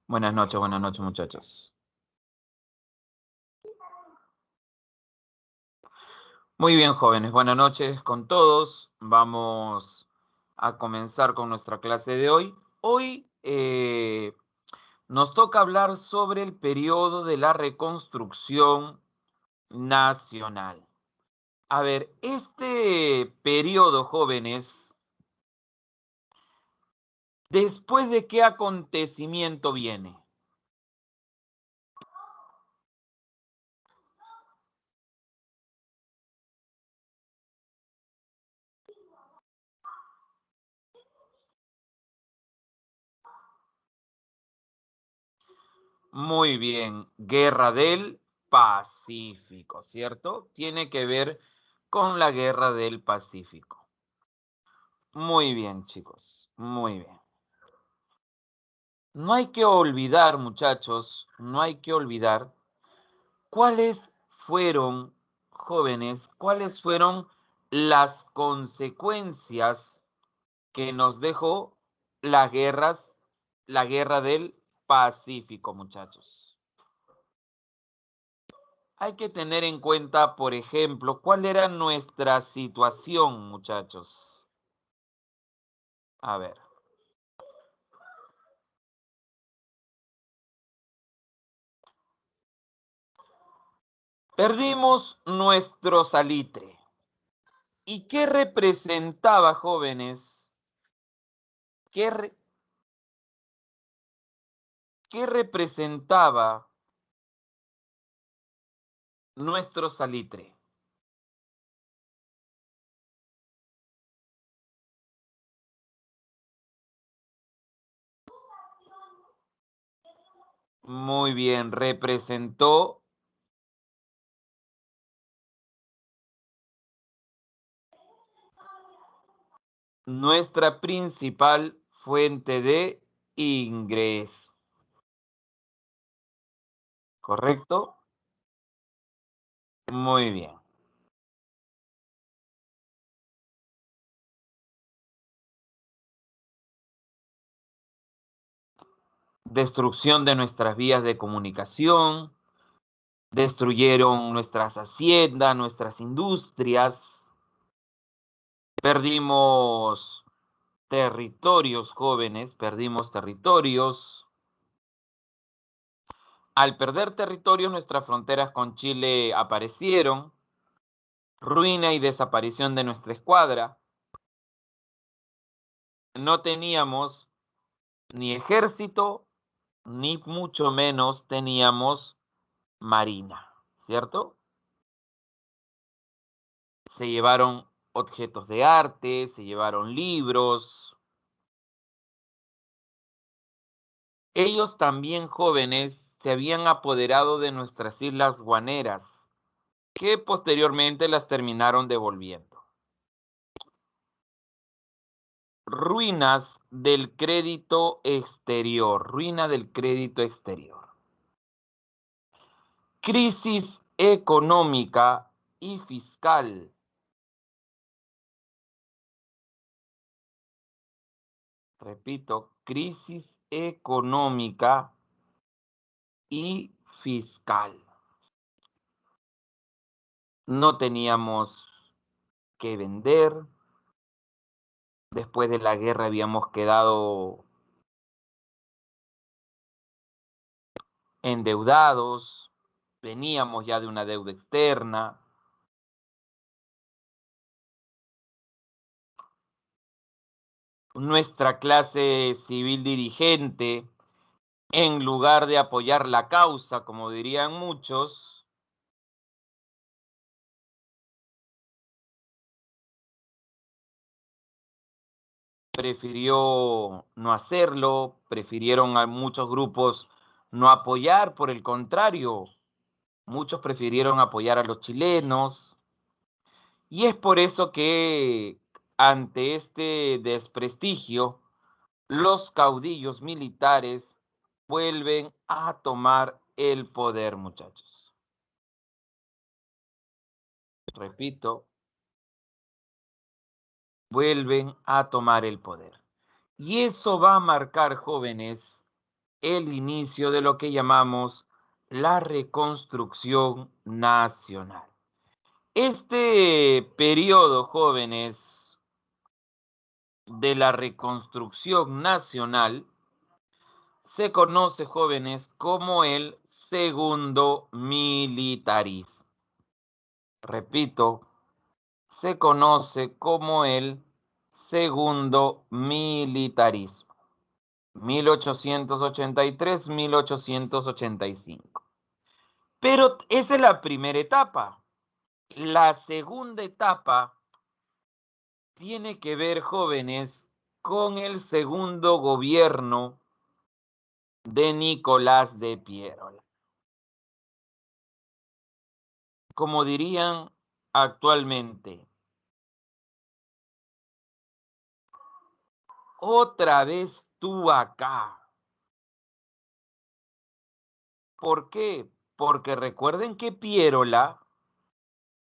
Buenas noches, muchachos. Muy bien, jóvenes, buenas noches con todos. Vamos a comenzar con nuestra clase de hoy. Hoy nos toca hablar sobre el periodo de la reconstrucción nacional. A ver, este periodo, jóvenes, ¿después de qué acontecimiento viene? Muy bien, Guerra del Pacífico, ¿cierto? Tiene que ver con la Guerra del Pacífico. Muy bien, chicos, muy bien. No hay que olvidar, muchachos, no hay que olvidar cuáles fueron, jóvenes, cuáles fueron las consecuencias que nos dejó la Guerra del Pacífico, muchachos. Hay que tener en cuenta, por ejemplo, cuál era nuestra situación, muchachos. A ver. Perdimos nuestro salitre. ¿Y qué representaba, jóvenes? ¿Qué, qué representaba nuestro salitre? Muy bien, representó nuestra principal fuente de ingreso. ¿Correcto? Muy bien. Destrucción de nuestras vías de comunicación, destruyeron nuestras haciendas, nuestras industrias, perdimos territorios, jóvenes, perdimos territorios. Al perder territorios, nuestras fronteras con Chile aparecieron, ruina y desaparición de nuestra escuadra. No teníamos ni ejército, ni mucho menos teníamos marina, ¿cierto? Se llevaron objetos de arte, se llevaron libros. Ellos también, jóvenes, se habían apoderado de nuestras islas guaneras, que posteriormente las terminaron devolviendo. Ruinas del crédito exterior, ruina del crédito exterior. Crisis económica y fiscal. Repito, crisis económica y fiscal. No teníamos que vender. Después de la guerra habíamos quedado endeudados, veníamos ya de una deuda externa. Nuestra clase civil dirigente, en lugar de apoyar la causa, como dirían muchos, prefirió no hacerlo, prefirieron a muchos grupos no apoyar, por el contrario, muchos prefirieron apoyar a los chilenos. Y es por eso que ante este desprestigio, los caudillos militares vuelven a tomar el poder, muchachos. Repito, vuelven a tomar el poder. Y eso va a marcar, jóvenes, el inicio de lo que llamamos la reconstrucción nacional. Este periodo, jóvenes, de la reconstrucción nacional se conoce, jóvenes, como el segundo militarismo. Repito, se conoce como el segundo militarismo. 1883-1885. Pero esa es la primera etapa. La segunda etapa tiene que ver, jóvenes, con el segundo gobierno de Nicolás de Piérola. Como dirían actualmente, otra vez tú acá. ¿Por qué? Porque recuerden que Piérola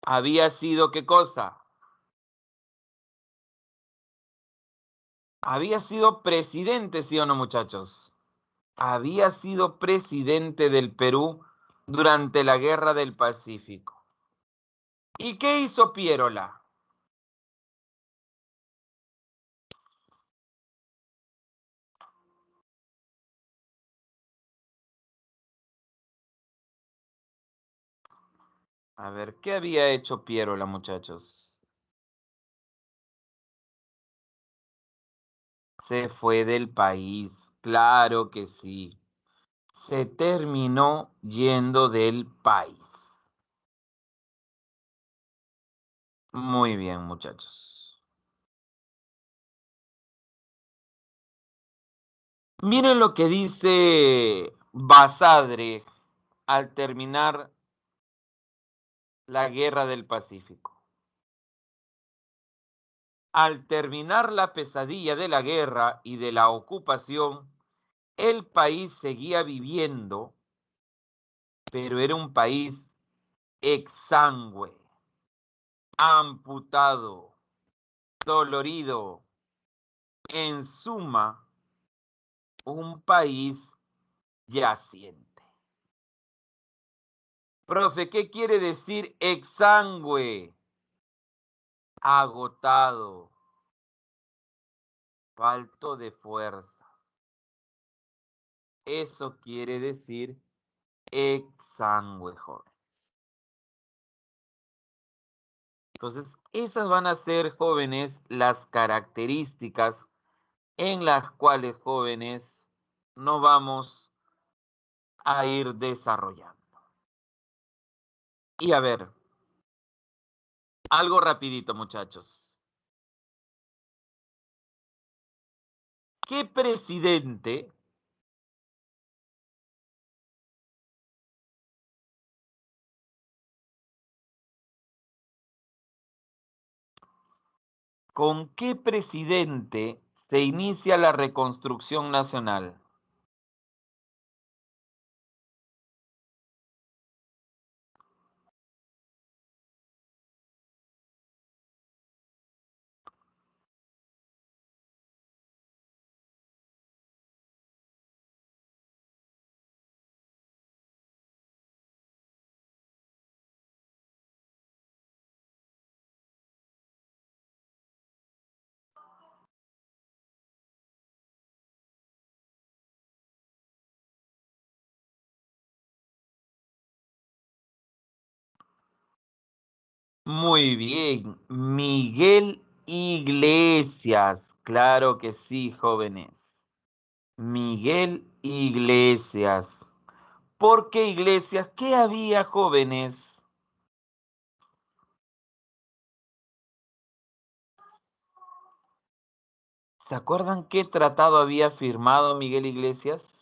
había sido, ¿qué cosa? Había sido presidente, ¿sí o no, muchachos? Había sido presidente del Perú durante la Guerra del Pacífico. ¿Y qué hizo Piérola? A ver, ¿qué había hecho Piérola, muchachos? Se fue del país, claro que sí. Se terminó yendo del país. Muy bien, muchachos. Miren lo que dice Basadre al terminar la Guerra del Pacífico. Al terminar la pesadilla de la guerra y de la ocupación, el país seguía viviendo, pero era un país exangüe, amputado, dolorido, en suma, un país yaciente. Profe, ¿qué quiere decir exangüe? Agotado, falto de fuerzas. Eso quiere decir exangüe, jóvenes. Entonces, esas van a ser, jóvenes, las características en las cuales, jóvenes, no vamos a ir desarrollando. Y a ver, algo rapidito, muchachos. ¿Qué presidente ¿Con qué presidente se inicia la reconstrucción nacional? Muy bien, Miguel Iglesias. Claro que sí, jóvenes. Miguel Iglesias. ¿Por qué Iglesias? ¿Qué había, jóvenes? ¿Se acuerdan qué tratado había firmado Miguel Iglesias?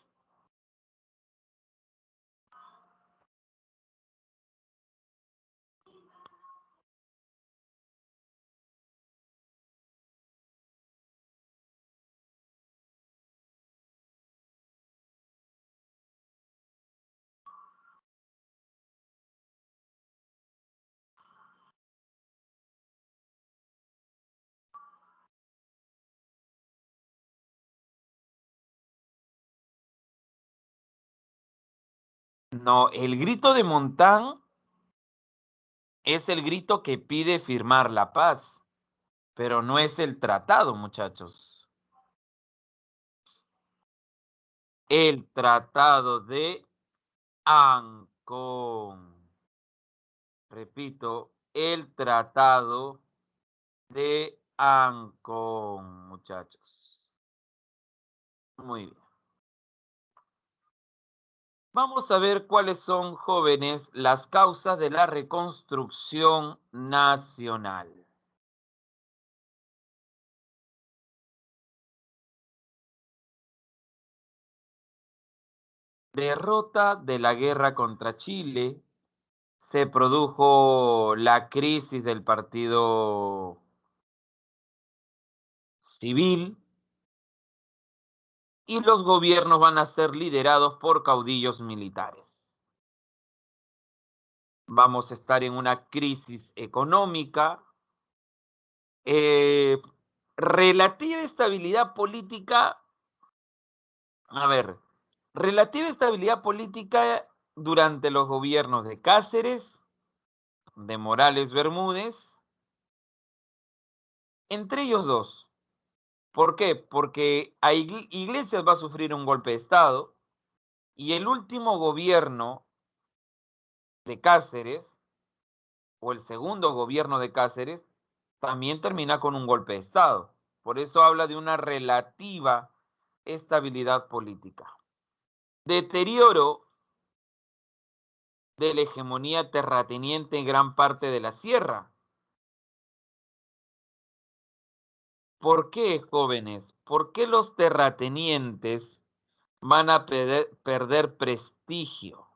No, el grito de Montán es el grito que pide firmar la paz, pero no es el tratado, muchachos. El tratado de Ancón. Repito, el tratado de Ancón, muchachos. Muy bien. Vamos a ver cuáles son, jóvenes, las causas de la reconstrucción nacional. Derrota de la guerra contra Chile, se produjo la crisis del partido civil y los gobiernos van a ser liderados por caudillos militares. Vamos a estar en una crisis económica, relativa estabilidad política. A ver, relativa estabilidad política durante los gobiernos de Cáceres, de Morales Bermúdez, entre ellos dos. ¿Por qué? Porque a Iglesias va a sufrir un golpe de Estado y el último gobierno de Cáceres, o el segundo gobierno de Cáceres, también termina con un golpe de Estado. Por eso habla de una relativa estabilidad política. Deterioro de la hegemonía terrateniente en gran parte de la sierra. ¿Por qué, jóvenes? ¿Por qué los terratenientes van a perder prestigio?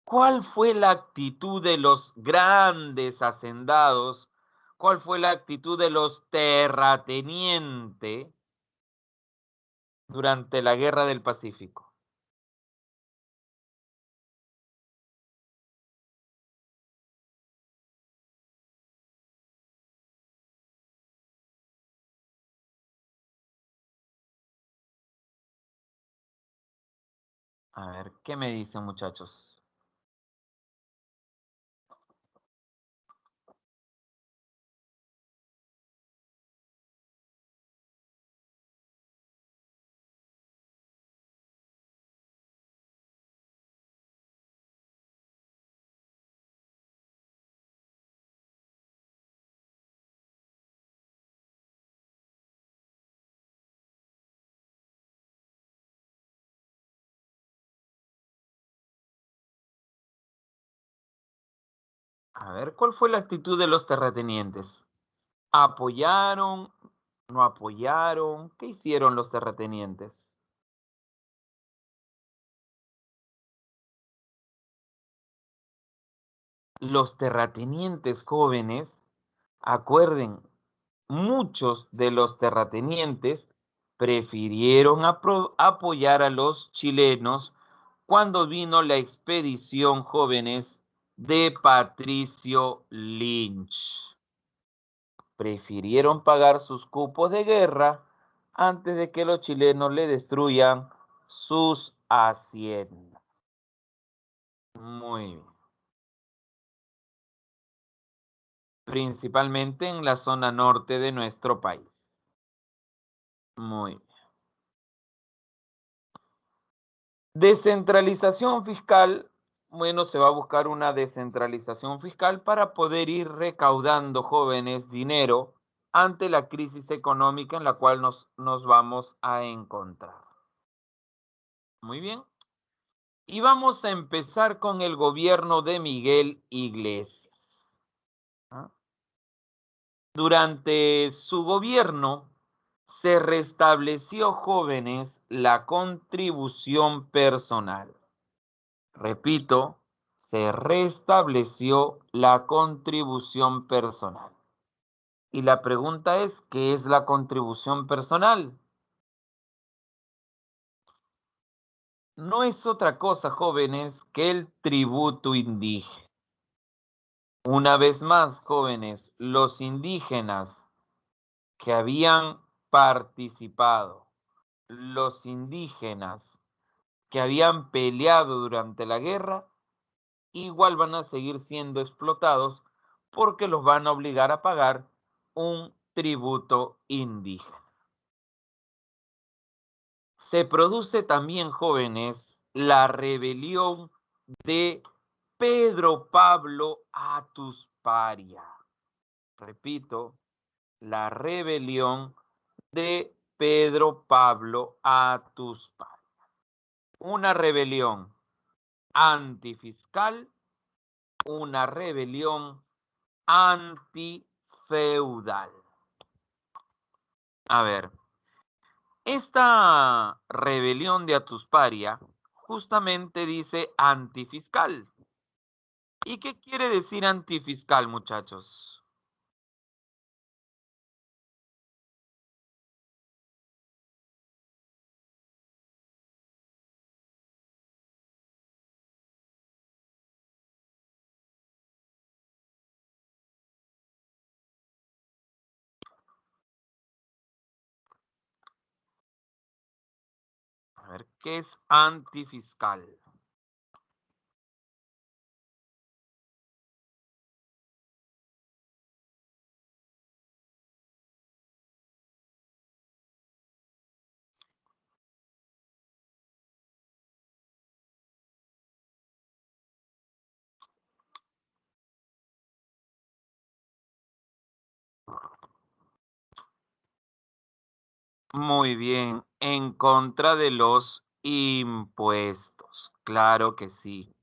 ¿Cuál fue la actitud de los grandes hacendados? ¿Cuál fue la actitud de los terratenientes durante la Guerra del Pacífico? A ver, ¿qué me dicen, muchachos? A ver, ¿cuál fue la actitud de los terratenientes? ¿Apoyaron? ¿No apoyaron? ¿Qué hicieron los terratenientes? Los terratenientes jóvenes, acuerden, muchos de los terratenientes prefirieron apoyar a los chilenos cuando vino la expedición, jóvenes, de Patricio Lynch. Prefirieron pagar sus cupos de guerra antes de que los chilenos le destruyan sus haciendas. Muy bien. Principalmente en la zona norte de nuestro país. Muy bien. Descentralización fiscal. Bueno, se va a buscar una descentralización fiscal para poder ir recaudando, jóvenes, dinero ante la crisis económica en la cual nos vamos a encontrar. Muy bien. Y vamos a empezar con el gobierno de Miguel Iglesias. ¿Ah? Durante su gobierno se restableció, jóvenes, la contribución personal. Repito, se restableció la contribución personal. Y la pregunta es, ¿qué es la contribución personal? No es otra cosa, jóvenes, que el tributo indígena. Una vez más, jóvenes, los indígenas que habían participado, los indígenas que habían peleado durante la guerra, igual van a seguir siendo explotados porque los van a obligar a pagar un tributo indígena. Se produce también, jóvenes, la rebelión de Pedro Pablo Atusparia. Repito, la rebelión de Pedro Pablo Atusparia. Una rebelión antifiscal, una rebelión antifeudal. A ver, esta rebelión de Atusparia justamente dice antifiscal. ¿Y qué quiere decir antifiscal, muchachos? A ver, ¿qué es antifiscal? Muy bien, en contra de los impuestos. Claro que sí,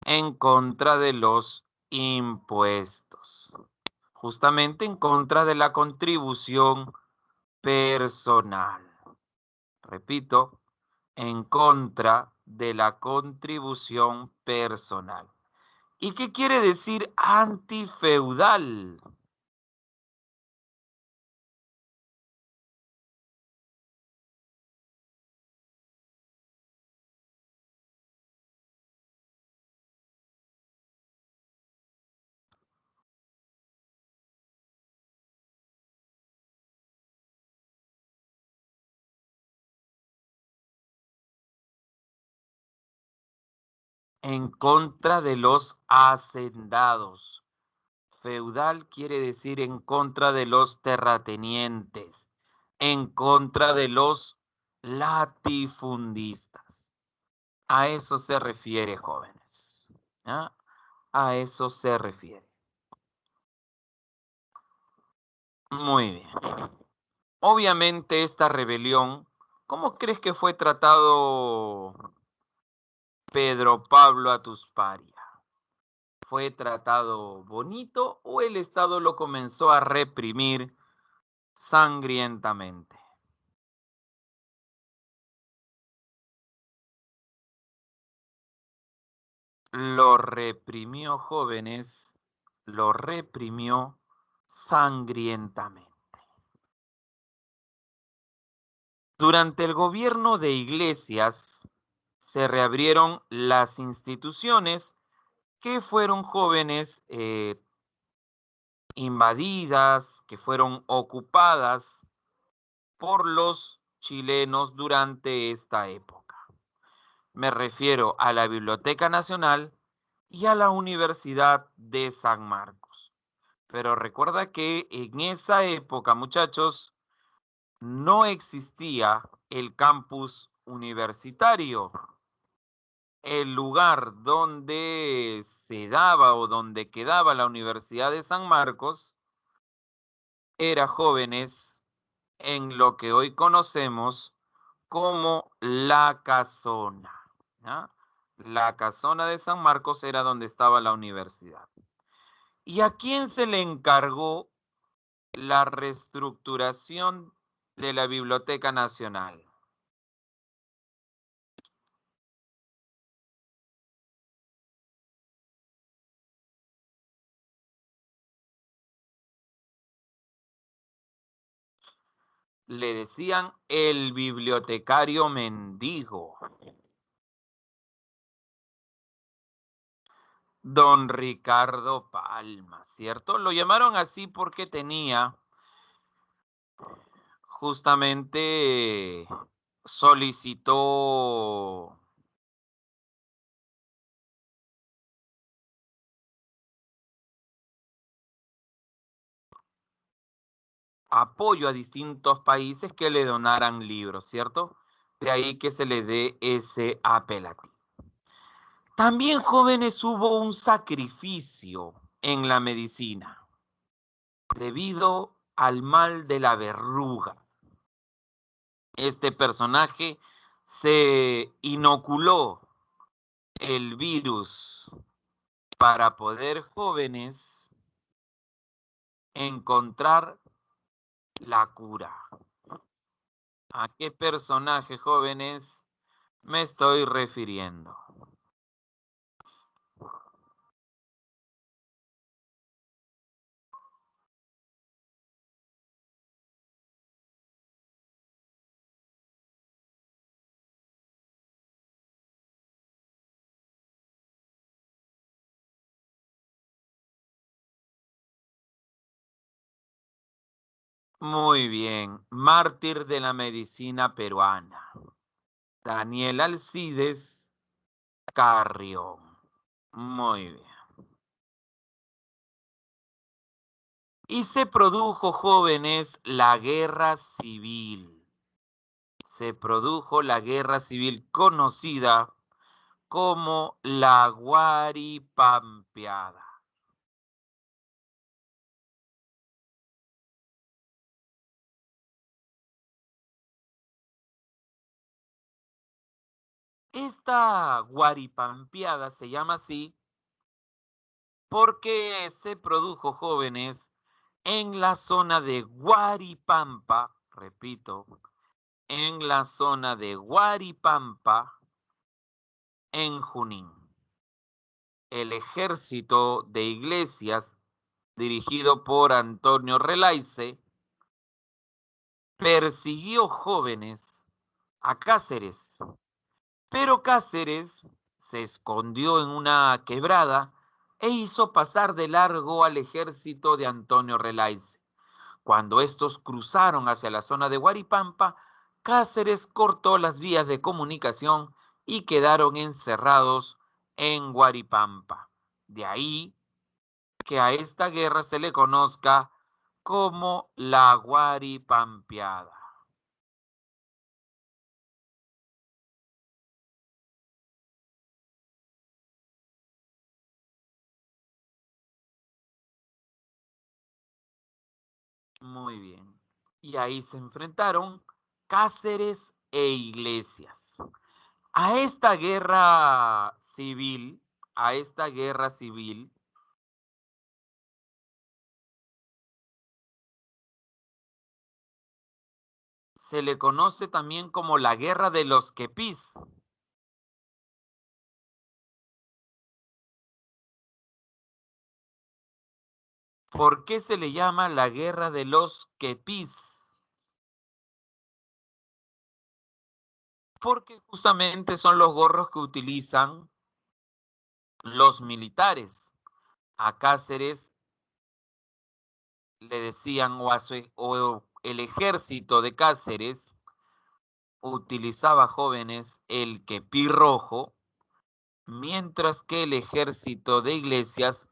en contra de los impuestos. Justamente en contra de la contribución personal. Repito, en contra de la contribución personal. ¿Y qué quiere decir antifeudal? En contra de los hacendados. Feudal quiere decir en contra de los terratenientes, en contra de los latifundistas. A eso se refiere, jóvenes. ¿Ah? A eso se refiere. Muy bien. Obviamente esta rebelión, ¿cómo crees que fue tratado Pedro Pablo Atusparia? ¿Fue tratado bonito o el Estado lo comenzó a reprimir sangrientamente? Lo reprimió, jóvenes, lo reprimió sangrientamente. Durante el gobierno de Iglesias se reabrieron las instituciones que fueron jóvenes invadidas, que fueron ocupadas por los chilenos durante esta época. Me refiero a la Biblioteca Nacional y a la Universidad de San Marcos. Pero recuerda que en esa época, muchachos, no existía el campus universitario. El lugar donde se daba o donde quedaba la Universidad de San Marcos era, jóvenes, en lo que hoy conocemos como La Casona. ¿Ya? La Casona de San Marcos era donde estaba la universidad. ¿Y a quién se le encargó la reestructuración de la Biblioteca Nacional? Le decían el bibliotecario mendigo, don Ricardo Palma, ¿cierto? Lo llamaron así porque tenía justamente solicitó apoyo a distintos países que le donaran libros, ¿cierto? De ahí que se le dé ese apelativo. También, jóvenes, hubo un sacrificio en la medicina debido al mal de la verruga. Este personaje se inoculó el virus para poder, jóvenes, encontrar la cura. ¿A qué personaje, jóvenes, me estoy refiriendo? Muy bien, mártir de la medicina peruana, Daniel Alcides Carrión. Muy bien. Y se produjo, jóvenes, la guerra civil. Se produjo la guerra civil conocida como la Guaripampeada. Esta Guaripampeada se llama así porque se produjo, jóvenes, en la zona de Guaripampa, repito, en la zona de Guaripampa, en Junín. El ejército de Iglesias, dirigido por Antonio Relaize, persiguió, jóvenes, a Cáceres, pero Cáceres se escondió en una quebrada e hizo pasar de largo al ejército de Antonio Relaize. Cuando estos cruzaron hacia la zona de Guaripampa, Cáceres cortó las vías de comunicación y quedaron encerrados en Guaripampa. De ahí que a esta guerra se le conozca como la Guaripampeada. Muy bien. Y ahí se enfrentaron Cáceres e Iglesias. A esta guerra civil, a esta guerra civil, se le conoce también como la guerra de los quepís. ¿Por qué se le llama la guerra de los quepís? Porque justamente son los gorros que utilizan los militares. A Cáceres le decían, o el ejército de Cáceres utilizaba, jóvenes, el kepí rojo, mientras que el ejército de Iglesias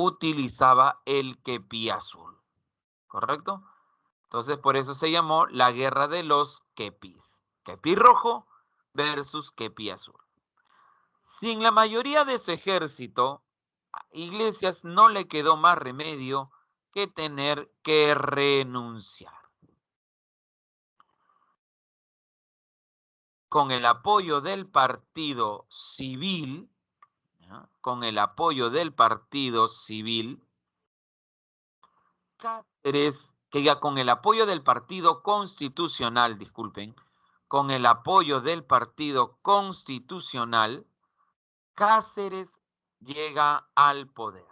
utilizaba el kepí azul. ¿Correcto? Entonces, por eso se llamó la guerra de los quepís. Kepí rojo versus kepí azul. Sin la mayoría de su ejército, a Iglesias no le quedó más remedio que tener que renunciar. Con el apoyo del partido civil, ¿ya? Con el apoyo del partido civil, Cáceres, que ya con el apoyo del partido constitucional, disculpen, con el apoyo del partido constitucional, Cáceres llega al poder.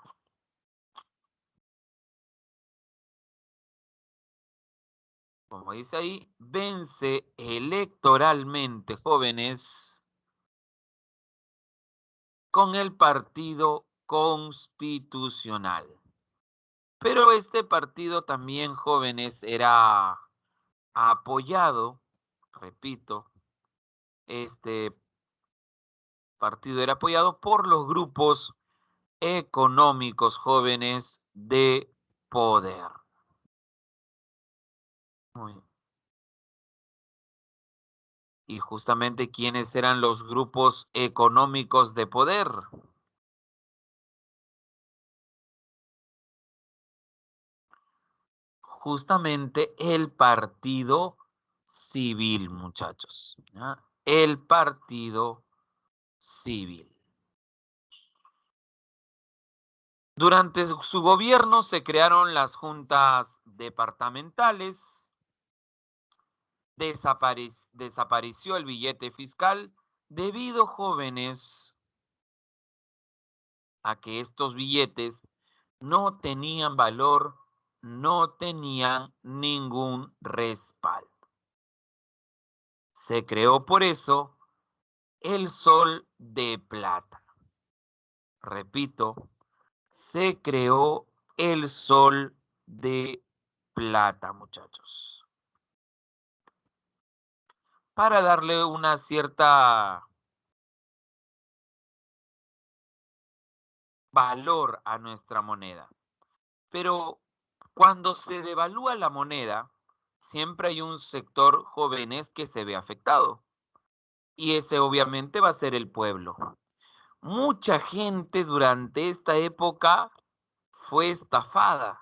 Como dice ahí, vence electoralmente, jóvenes, con el partido constitucional. Pero este partido también, jóvenes, era apoyado, repito, este partido era apoyado por los grupos económicos jóvenes de poder. Muy bien. Y justamente, ¿quiénes eran los grupos económicos de poder? Justamente el partido civil, muchachos. ¿Ya? El partido civil. Durante su gobierno se crearon las juntas departamentales, desapareció el billete fiscal debido, jóvenes, a que estos billetes no tenían valor, no tenían ningún respaldo. Se creó por eso el sol de plata. Repito, se creó el sol de plata, muchachos, para darle una cierta valor a nuestra moneda. Pero cuando se devalúa la moneda, siempre hay un sector jóvenes que se ve afectado. Y ese obviamente va a ser el pueblo. Mucha gente durante esta época fue estafada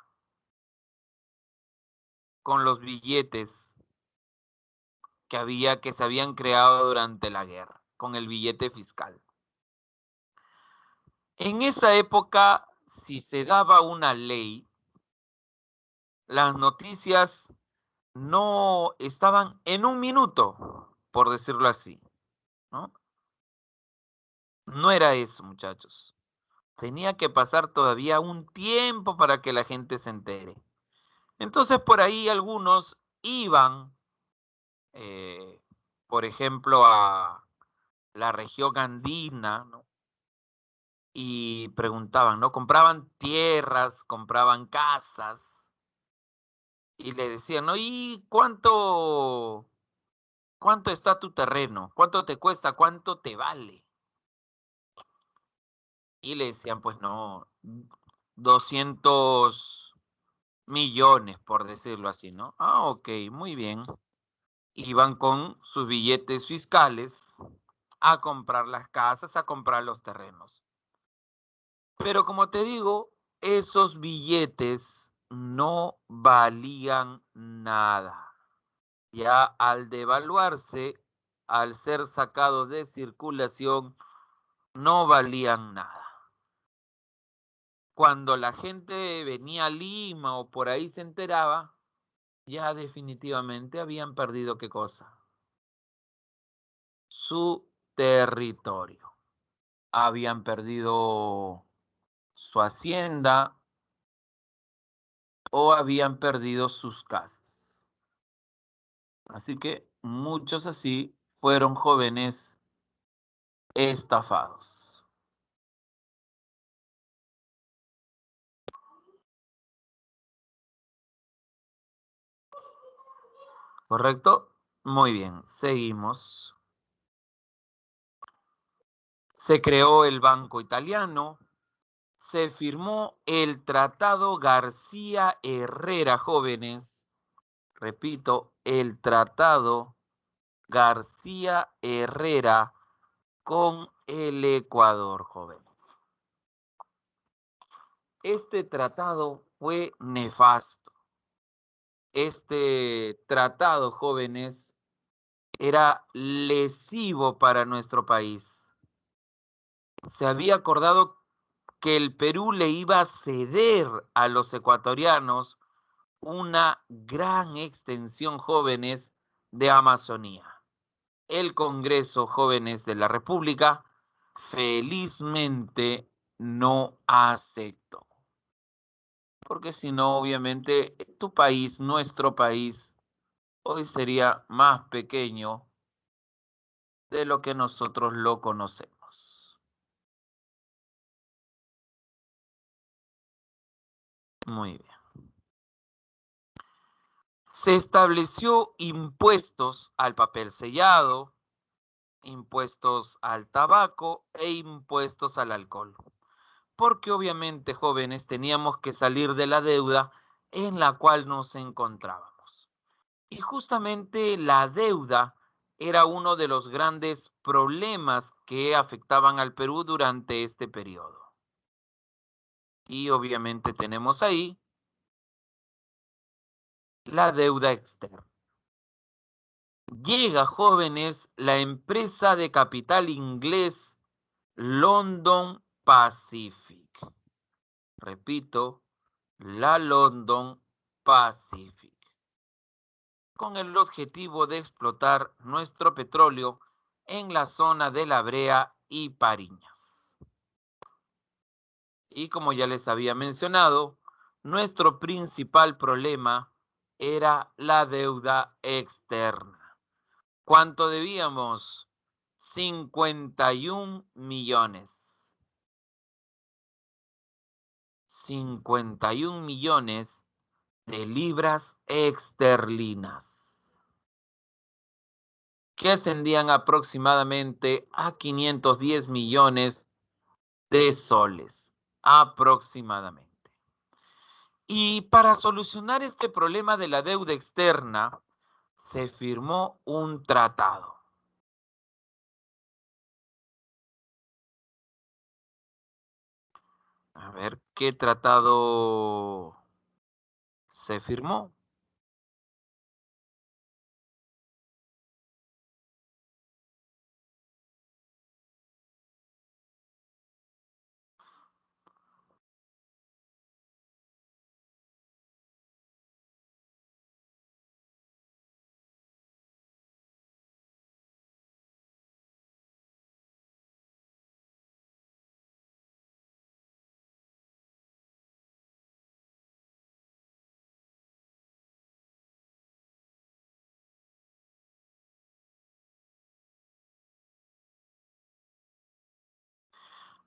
con los billetes que se habían creado durante la guerra, con el billete fiscal. En esa época, si se daba una ley, las noticias no estaban en un minuto, por decirlo así, ¿no? No era eso, muchachos. Tenía que pasar todavía un tiempo para que la gente se entere. Entonces, por ahí algunos iban, eh, por ejemplo, a la región andina, ¿no? Y preguntaban, ¿no? Compraban tierras, compraban casas y le decían, ¿no? ¿Y cuánto está tu terreno? ¿Cuánto te cuesta? ¿Cuánto te vale? Y le decían, pues no, 200 millones, por decirlo así, ¿no? Ah, ok, muy bien. Iban con sus billetes fiscales a comprar las casas, a comprar los terrenos. Pero como te digo, esos billetes no valían nada. Ya al devaluarse, al ser sacados de circulación, no valían nada. Cuando la gente venía a Lima o por ahí se enteraba, ya definitivamente habían perdido, ¿qué cosa? Su territorio. Habían perdido su hacienda o habían perdido sus casas. Así que muchos así fueron jóvenes estafados. ¿Correcto? Muy bien, seguimos. Se creó el Banco Italiano, se firmó el Tratado García Herrera, jóvenes. Repito, el Tratado García Herrera con el Ecuador, jóvenes. Este tratado fue nefasto. Este tratado, jóvenes, era lesivo para nuestro país. Se había acordado que el Perú le iba a ceder a los ecuatorianos una gran extensión, jóvenes, de Amazonía. El Congreso, jóvenes de la República, felizmente no aceptó. Porque si no, obviamente, tu país, nuestro país, hoy sería más pequeño de lo que nosotros lo conocemos. Muy bien. Se estableció impuestos al papel sellado, impuestos al tabaco e impuestos al alcohol. Porque obviamente, jóvenes, teníamos que salir de la deuda en la cual nos encontrábamos. Y justamente la deuda era uno de los grandes problemas que afectaban al Perú durante este periodo. Y obviamente tenemos ahí la deuda externa. Llega, jóvenes, la empresa de capital inglés London Pacific. Repito, la London Pacific, con el objetivo de explotar nuestro petróleo en la zona de La Brea y Pariñas. Y como ya les había mencionado, nuestro principal problema era la deuda externa. ¿Cuánto debíamos? 51 millones. 51 millones de libras esterlinas, que ascendían aproximadamente a 510 millones de soles, aproximadamente. Y para solucionar este problema de la deuda externa, se firmó un tratado. A ver, ¿qué tratado se firmó?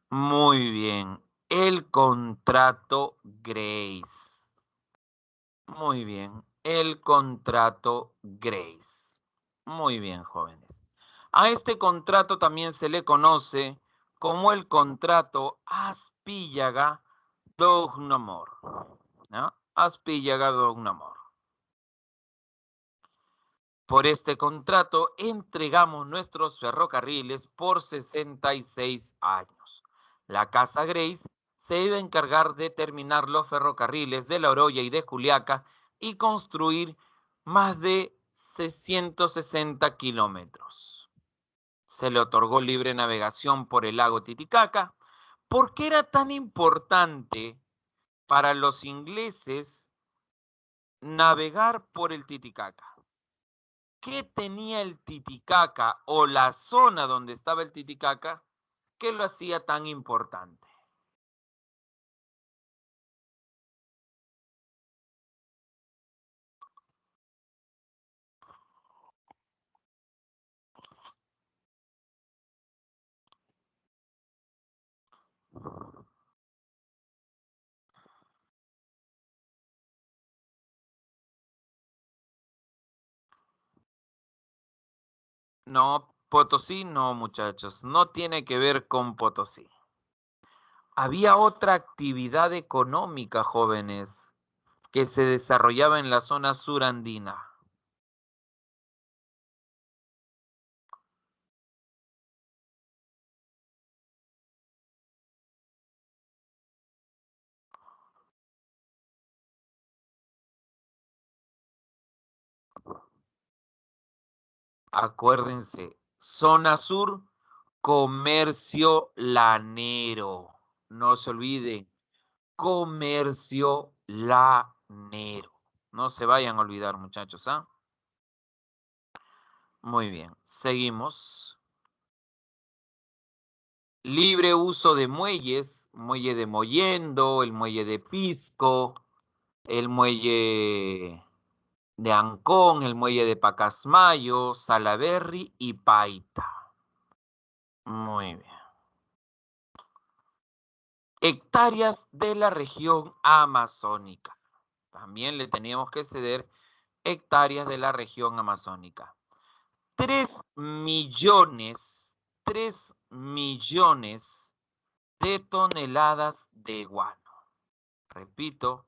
Muy bien, el contrato Grace. Muy bien, el contrato Grace. Muy bien, jóvenes. A este contrato también se le conoce como el contrato Aspíllaga-Dougnamor, ¿no? Aspíllaga-Dougnamor. Por este contrato entregamos nuestros ferrocarriles por 66 años. La Casa Grace se iba a encargar de terminar los ferrocarriles de La Oroya y de Juliaca y construir más de 660 kilómetros. Se le otorgó libre navegación por el lago Titicaca. ¿Por qué era tan importante para los ingleses navegar por el Titicaca? ¿Qué tenía el Titicaca o la zona donde estaba el Titicaca que lo hacía tan importante? No, Potosí no, muchachos, no tiene que ver con Potosí. Había otra actividad económica, jóvenes, que se desarrollaba en la zona surandina. Acuérdense, zona sur, comercio lanero. No se olviden, comercio lanero. No se vayan a olvidar, muchachos, ¿ah? Muy bien, seguimos. Libre uso de muelles, muelle de Mollendo, el muelle de Pisco, el muelle de Ancón, el muelle de Pacasmayo, Salaberry y Paita. Muy bien. Hectáreas de la región amazónica. También le teníamos que ceder hectáreas de la región amazónica. 3 millones, 3 millones de toneladas de guano. Repito,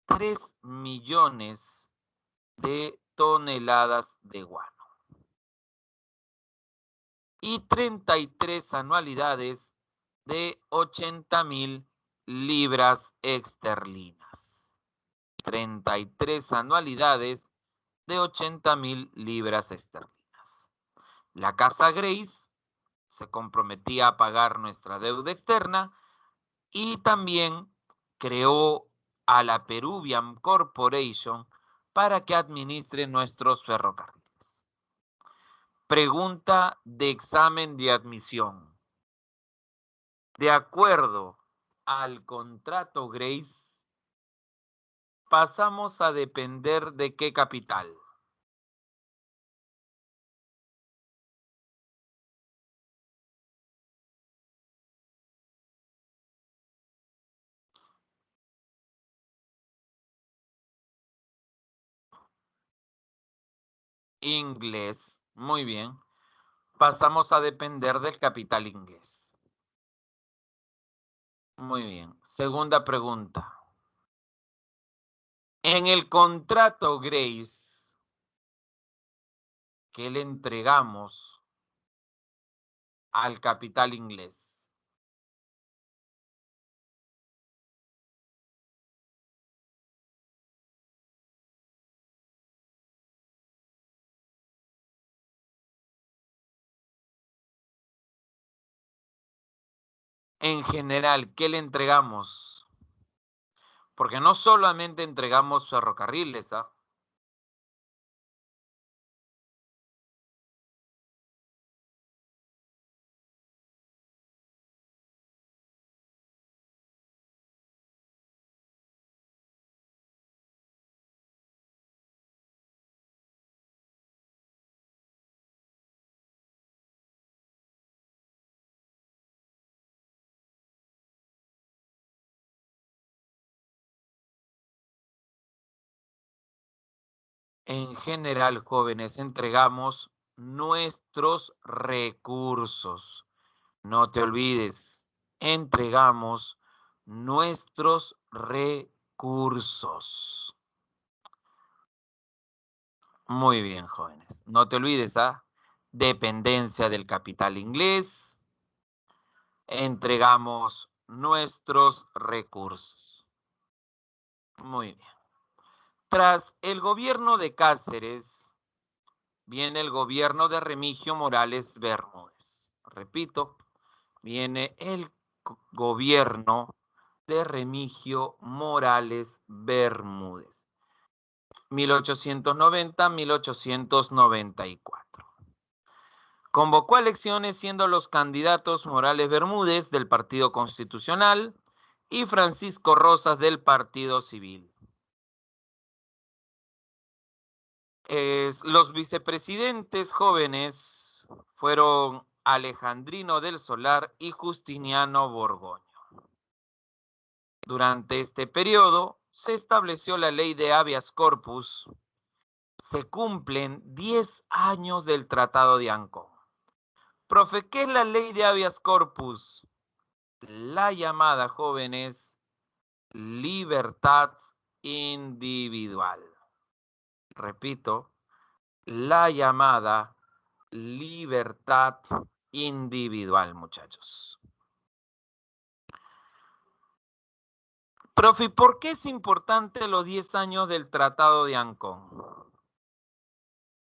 3 millones de toneladas de guano. Y 33 anualidades de 80.000 libras esterlinas. 33 anualidades de 80.000 libras esterlinas. La Casa Grace se comprometía a pagar nuestra deuda externa y también creó a la Peruvian Corporation para que administre nuestros ferrocarriles. Pregunta de examen de admisión. De acuerdo al contrato Grace, pasamos a depender de qué capital. Inglés. Muy bien. Pasamos a depender del capital inglés. Muy bien. Segunda pregunta. En el contrato Grace que le entregamos al capital inglés, en general, ¿qué le entregamos? Porque no solamente entregamos ferrocarriles, ¿ah? En general, jóvenes, entregamos nuestros recursos. No te olvides, entregamos nuestros recursos. Muy bien, jóvenes. No te olvides, ¿ah? Dependencia del capital inglés. Entregamos nuestros recursos. Muy bien. Tras el gobierno de Cáceres, viene el gobierno de Remigio Morales Bermúdez. Repito, viene el gobierno de Remigio Morales Bermúdez. 1890-1894. Convocó a elecciones siendo los candidatos Morales Bermúdez del Partido Constitucional y Francisco Rosas del Partido Civil. Los vicepresidentes jóvenes fueron Alejandrino del Solar y Justiniano Borgoño. Durante este periodo se estableció la ley de habeas corpus. Se cumplen 10 años del Tratado de Ancón. Profe, ¿qué es la ley de habeas corpus? La llamada, jóvenes, libertad individual. Repito, la llamada libertad individual, muchachos. Profe, ¿por qué es importante los 10 años del Tratado de Ancón?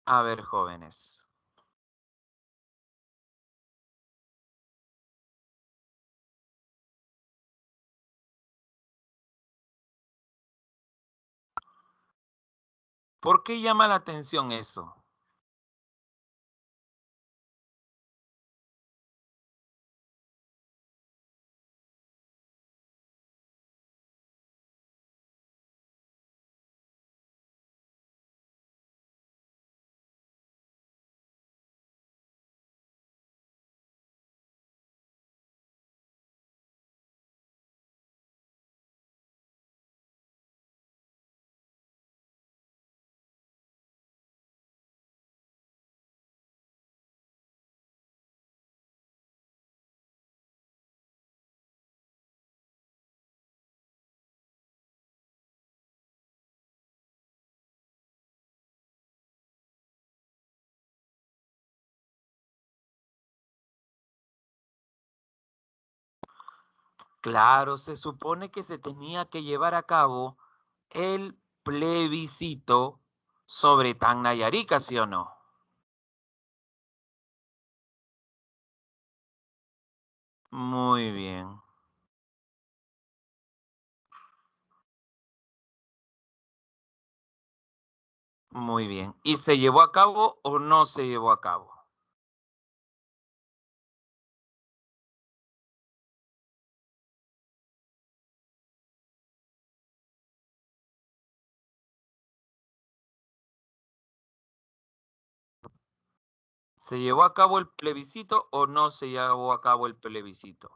A ver, jóvenes. ¿Por qué llama la atención eso? Claro, se supone que se tenía que llevar a cabo el plebiscito sobre Tacna y Arica, ¿sí o no? Muy bien, muy bien. ¿Y se llevó a cabo o no se llevó a cabo? ¿Se llevó a cabo el plebiscito o no se llevó a cabo el plebiscito?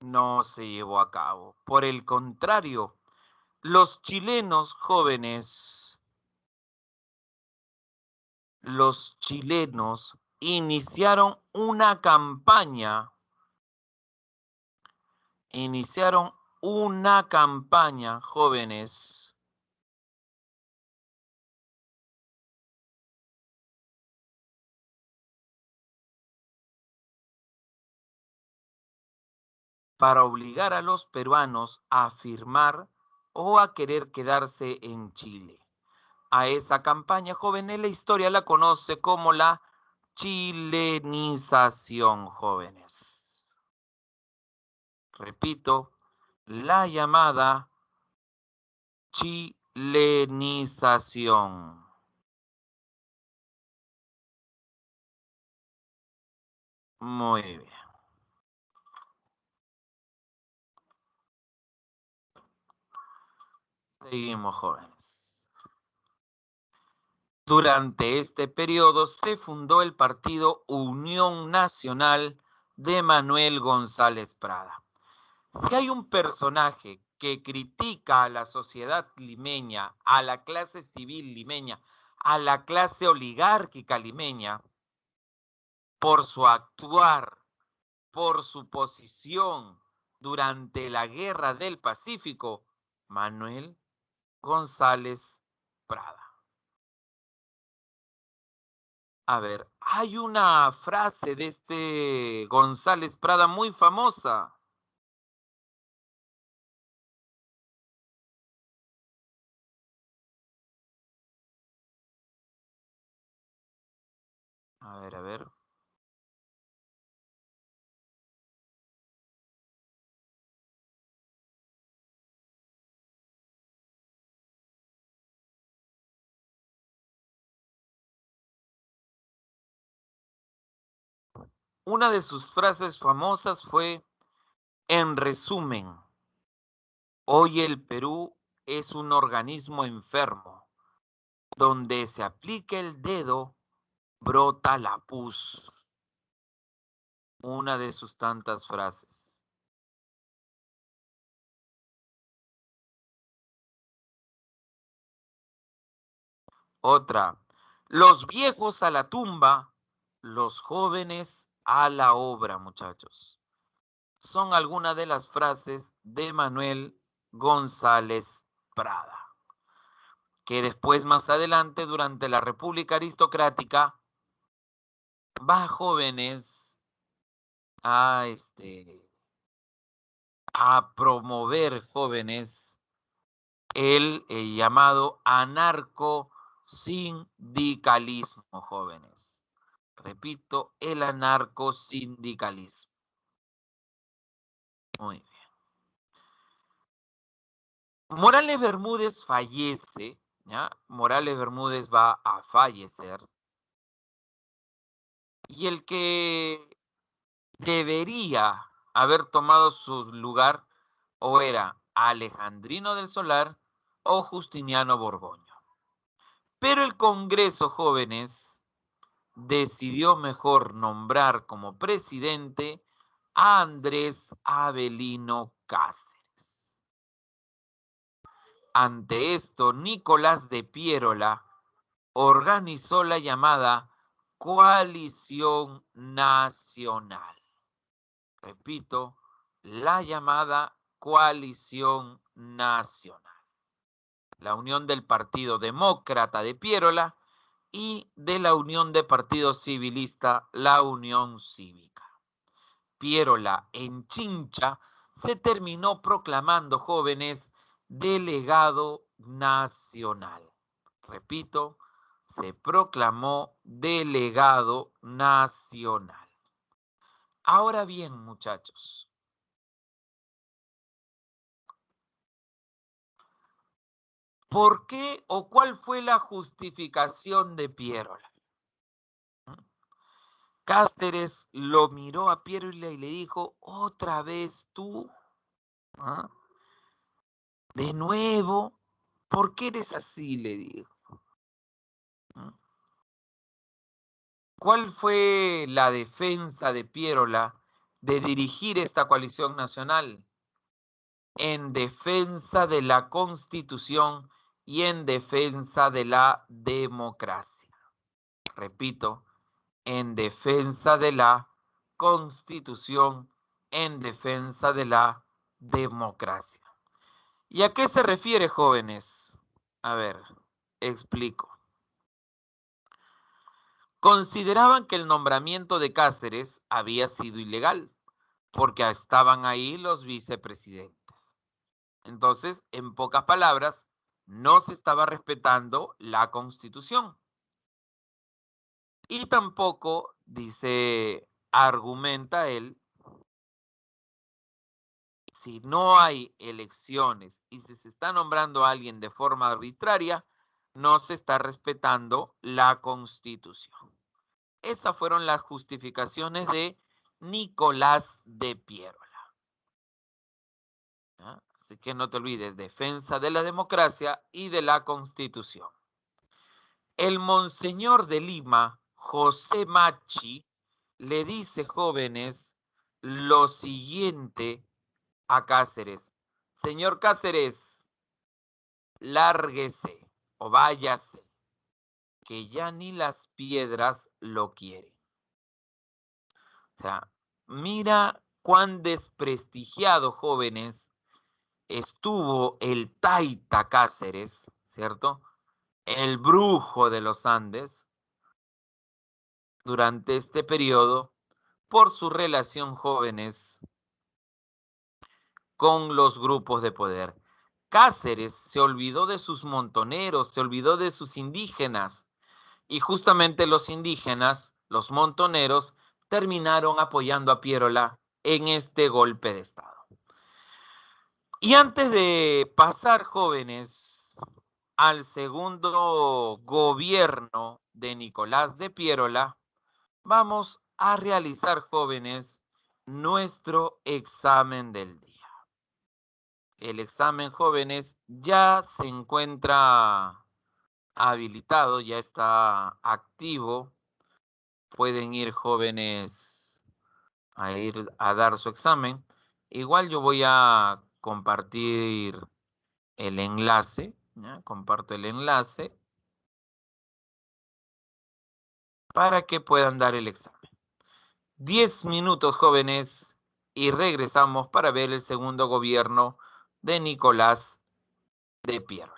No se llevó a cabo. Por el contrario, los chilenos jóvenes, los chilenos iniciaron una campaña, jóvenes, para obligar a los peruanos a firmar o a querer quedarse en Chile. A esa campaña, jóvenes, la historia la conoce como la chilenización, jóvenes. Repito, la llamada chilenización. Muy bien. Seguimos, jóvenes. Durante este periodo se fundó el partido Unión Nacional de Manuel González Prada. Si hay un personaje que critica a la sociedad limeña, a la clase civil limeña, a la clase oligárquica limeña, por su actuar, por su posición durante la Guerra del Pacífico, Manuel González Prada. A ver, hay una frase de este González Prada muy famosa. A ver, a ver. Una de sus frases famosas fue, en resumen, hoy el Perú es un organismo enfermo. Donde se aplique el dedo, brota la pus. Una de sus tantas frases. Otra, los viejos a la tumba, los jóvenes a la obra, muchachos. Son algunas de las frases de Manuel González Prada, que después, más adelante, durante la República Aristocrática, va jóvenes a, a promover jóvenes el llamado anarcosindicalismo, jóvenes. Repito, el anarcosindicalismo. Muy bien. Morales Bermúdez fallece, ¿ya? Morales Bermúdez va a fallecer. Y el que debería haber tomado su lugar o era Alejandrino del Solar o Justiniano Borgoño. Pero el Congreso, jóvenes, decidió mejor nombrar como presidente a Andrés Avelino Cáceres. Ante esto, Nicolás de Piérola organizó la llamada Coalición Nacional. Repito, la llamada coalición nacional. La unión del Partido Demócrata de Piérola y de la Unión de Partido Civilista, la Unión Cívica. Piérola en Chincha se terminó proclamando, jóvenes, delegado nacional. Repito, se proclamó delegado nacional. Ahora bien, muchachos, ¿por qué o cuál fue la justificación de Piérola? Cáceres lo miró a Piérola y le dijo, otra vez tú, ¿ah? De nuevo, ¿por qué eres así? Le dijo. ¿Cuál fue la defensa de Piérola de dirigir esta coalición nacional? En defensa de la Constitución y en defensa de la democracia. Repito, en defensa de la Constitución, en defensa de la democracia. ¿Y a qué se refiere, jóvenes? A ver, explico. Consideraban que el nombramiento de Cáceres había sido ilegal, porque estaban ahí los vicepresidentes. Entonces, en pocas palabras, no se estaba respetando la Constitución. Y tampoco, dice, argumenta él, si no hay elecciones y se está nombrando a alguien de forma arbitraria, no se está respetando la Constitución. Esas fueron las justificaciones de Nicolás de Piérola. ¿Ah? Así que no te olvides, defensa de la democracia y de la Constitución. El monseñor de Lima, José Machi, le dice, jóvenes, lo siguiente a Cáceres. Señor Cáceres, lárguese o váyase, que ya ni las piedras lo quieren. O sea, mira cuán desprestigiado, jóvenes, estuvo el Taita Cáceres, ¿cierto? El brujo de los Andes, durante este periodo, por su relación, jóvenes, con los grupos de poder. Cáceres se olvidó de sus montoneros, se olvidó de sus indígenas, y justamente los indígenas, los montoneros, terminaron apoyando a Piérola en este golpe de Estado. Y antes de pasar, jóvenes, al segundo gobierno de Nicolás de Piérola, vamos a realizar, jóvenes, nuestro examen del día. El examen, jóvenes, ya se encuentra habilitado, ya está activo. Pueden ir, jóvenes, a ir a dar su examen. Igual yo voy a compartir el enlace, ¿ya? Comparto el enlace para que puedan dar el examen. 10 minutos, jóvenes, y regresamos para ver el segundo gobierno de Nicolás de Piérola.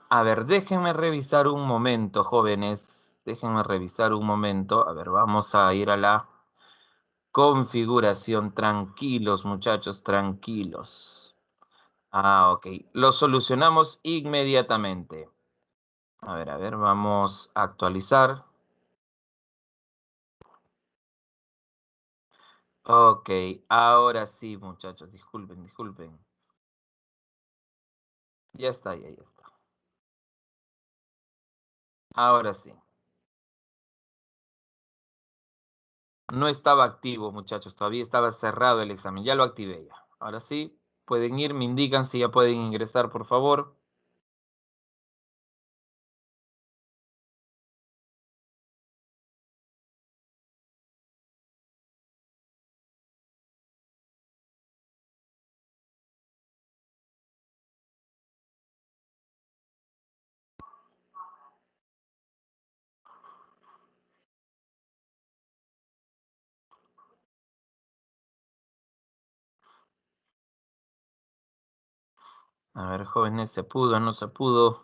A ver, déjenme revisar un momento, jóvenes. Déjenme revisar un momento. A ver, vamos a ir a la configuración. Tranquilos, muchachos, tranquilos. Ah, ok. Lo solucionamos inmediatamente. A ver, vamos a actualizar. Ok, ahora sí, muchachos, disculpen, disculpen. Ya está, ya está. Ahora sí. No estaba activo, muchachos, todavía estaba cerrado el examen. Ya lo activé ya. Ahora sí, pueden ir, me indican si ya pueden ingresar, por favor. A ver, jóvenes, ¿se pudo, no se pudo?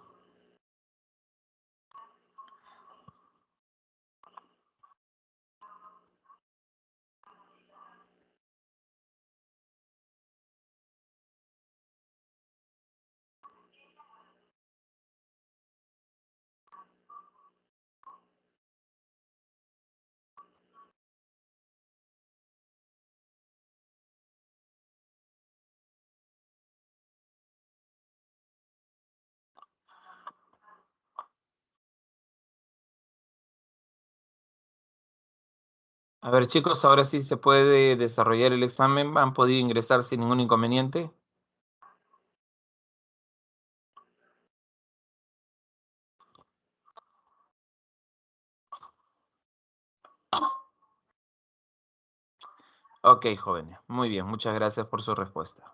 A ver, chicos, ahora sí se puede desarrollar el examen. ¿Han podido ingresar sin ningún inconveniente? Ok, jóvenes. Muy bien, muchas gracias por su respuesta.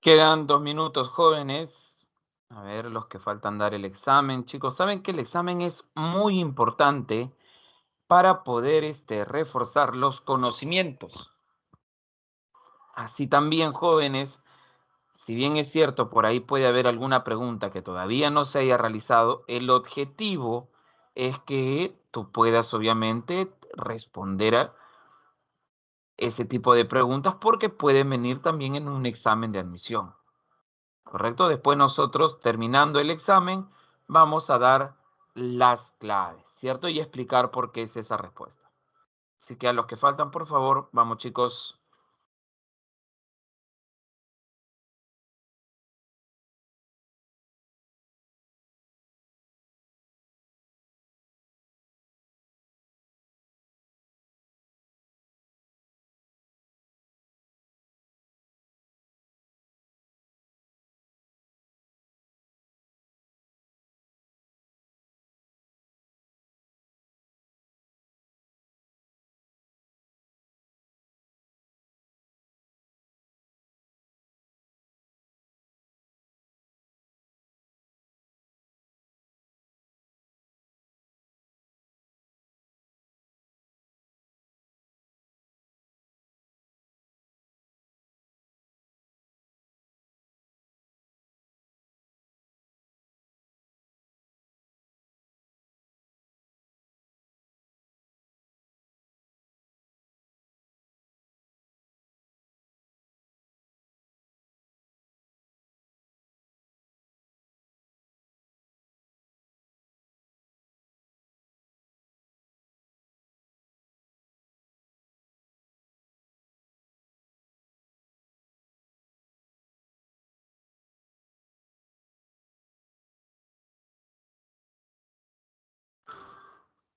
Quedan 2 minutos, jóvenes. A ver, los que faltan dar el examen. Chicos, saben que el examen es muy importante para poder reforzar los conocimientos. Así también, jóvenes, si bien es cierto, por ahí puede haber alguna pregunta que todavía no se haya realizado, el objetivo es que tú puedas obviamente responder a ese tipo de preguntas porque pueden venir también en un examen de admisión, ¿correcto? Después nosotros, terminando el examen, vamos a dar las claves, ¿cierto? Y explicar por qué es esa respuesta. Así que a los que faltan, por favor, vamos chicos.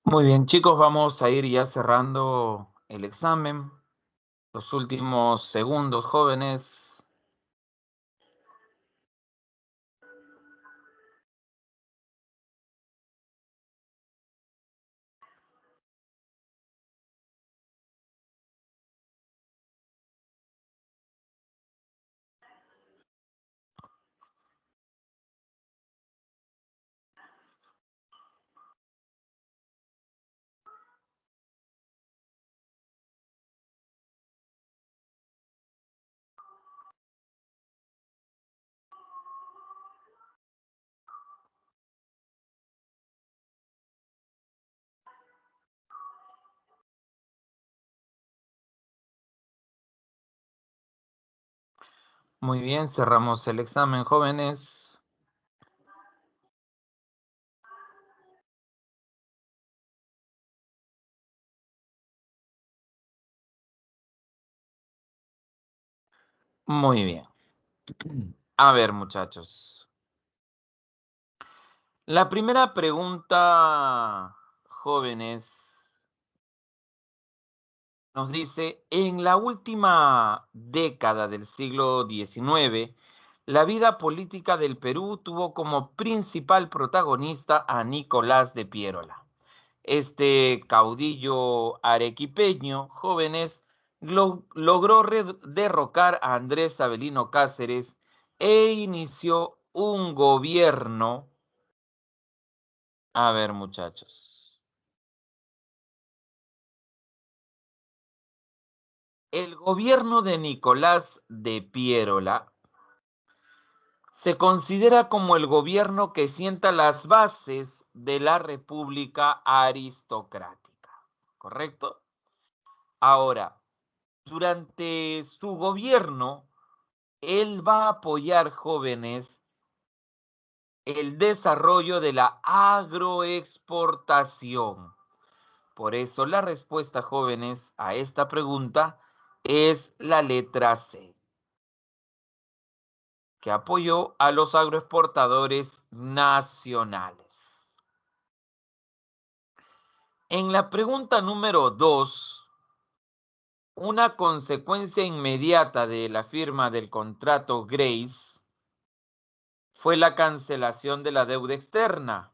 Muy bien, chicos, vamos a ir ya cerrando el examen. Los últimos segundos, jóvenes. Muy bien, cerramos el examen, jóvenes. Muy bien. A ver, muchachos. La primera pregunta, jóvenes, nos dice, en la última década del siglo XIX, la vida política del Perú tuvo como principal protagonista a Nicolás de Piérola. Este caudillo arequipeño, jóvenes, logró derrocar a Andrés Avelino Cáceres e inició un gobierno. A ver, muchachos. El gobierno de Nicolás de Piérola se considera como el gobierno que sienta las bases de la república aristocrática, ¿correcto? Ahora, durante su gobierno, él va a apoyar, jóvenes, el desarrollo de la agroexportación. Por eso la respuesta, jóvenes, a esta pregunta es la letra C, que apoyó a los agroexportadores nacionales. En la pregunta número 2, una consecuencia inmediata de la firma del contrato Grace fue la cancelación de la deuda externa,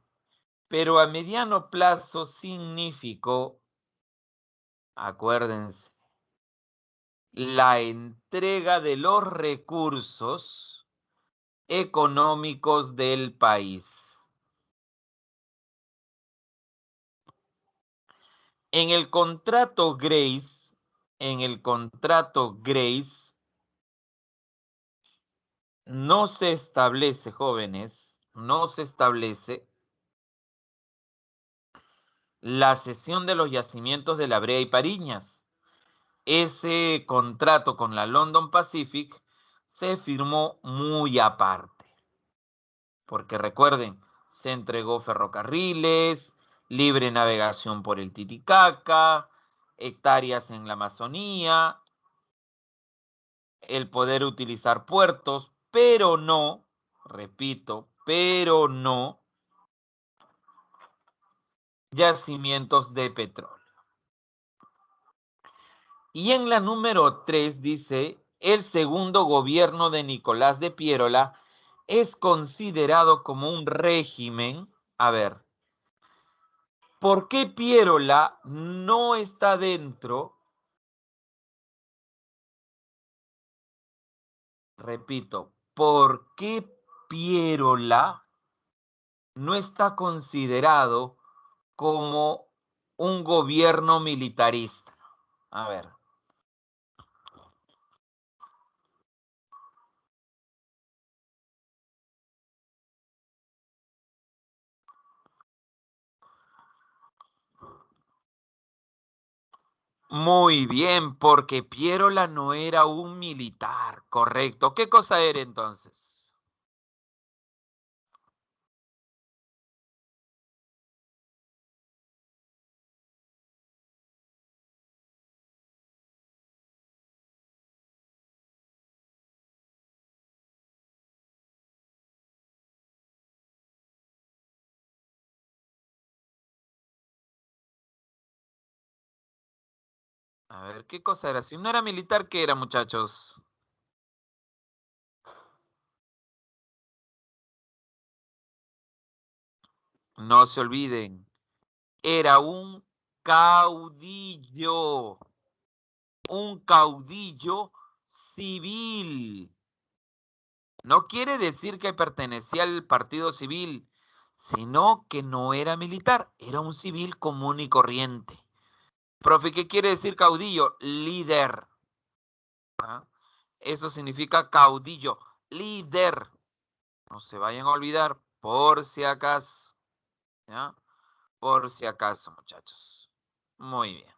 pero a mediano plazo significó, acuérdense, la entrega de los recursos económicos del país. En el contrato Grace, no se establece, jóvenes, no se establece la cesión de los yacimientos de La Brea y Pariñas. Ese contrato con la London Pacific se firmó muy aparte, porque recuerden, se entregó ferrocarriles, libre navegación por el Titicaca, hectáreas en la Amazonía, el poder utilizar puertos, pero no, repito, pero no yacimientos de petróleo. Y en la número 3 dice, el segundo gobierno de Nicolás de Piérola es considerado como un régimen. A ver, ¿por qué Piérola no está dentro? Repito, ¿por qué Piérola no está considerado como un gobierno militarista? A ver. Muy bien, porque Piérola no era un militar, correcto. ¿Qué cosa era entonces? A ver, ¿qué cosa era? Si no era militar, ¿qué era, muchachos? No se olviden, era un caudillo civil. No quiere decir que pertenecía al partido civil, sino que no era militar, era un civil común y corriente. Profe, ¿qué quiere decir caudillo? Líder. ¿Ah? Eso significa caudillo, líder. No se vayan a olvidar, por si acaso. ¿Ya? Por si acaso, muchachos. Muy bien.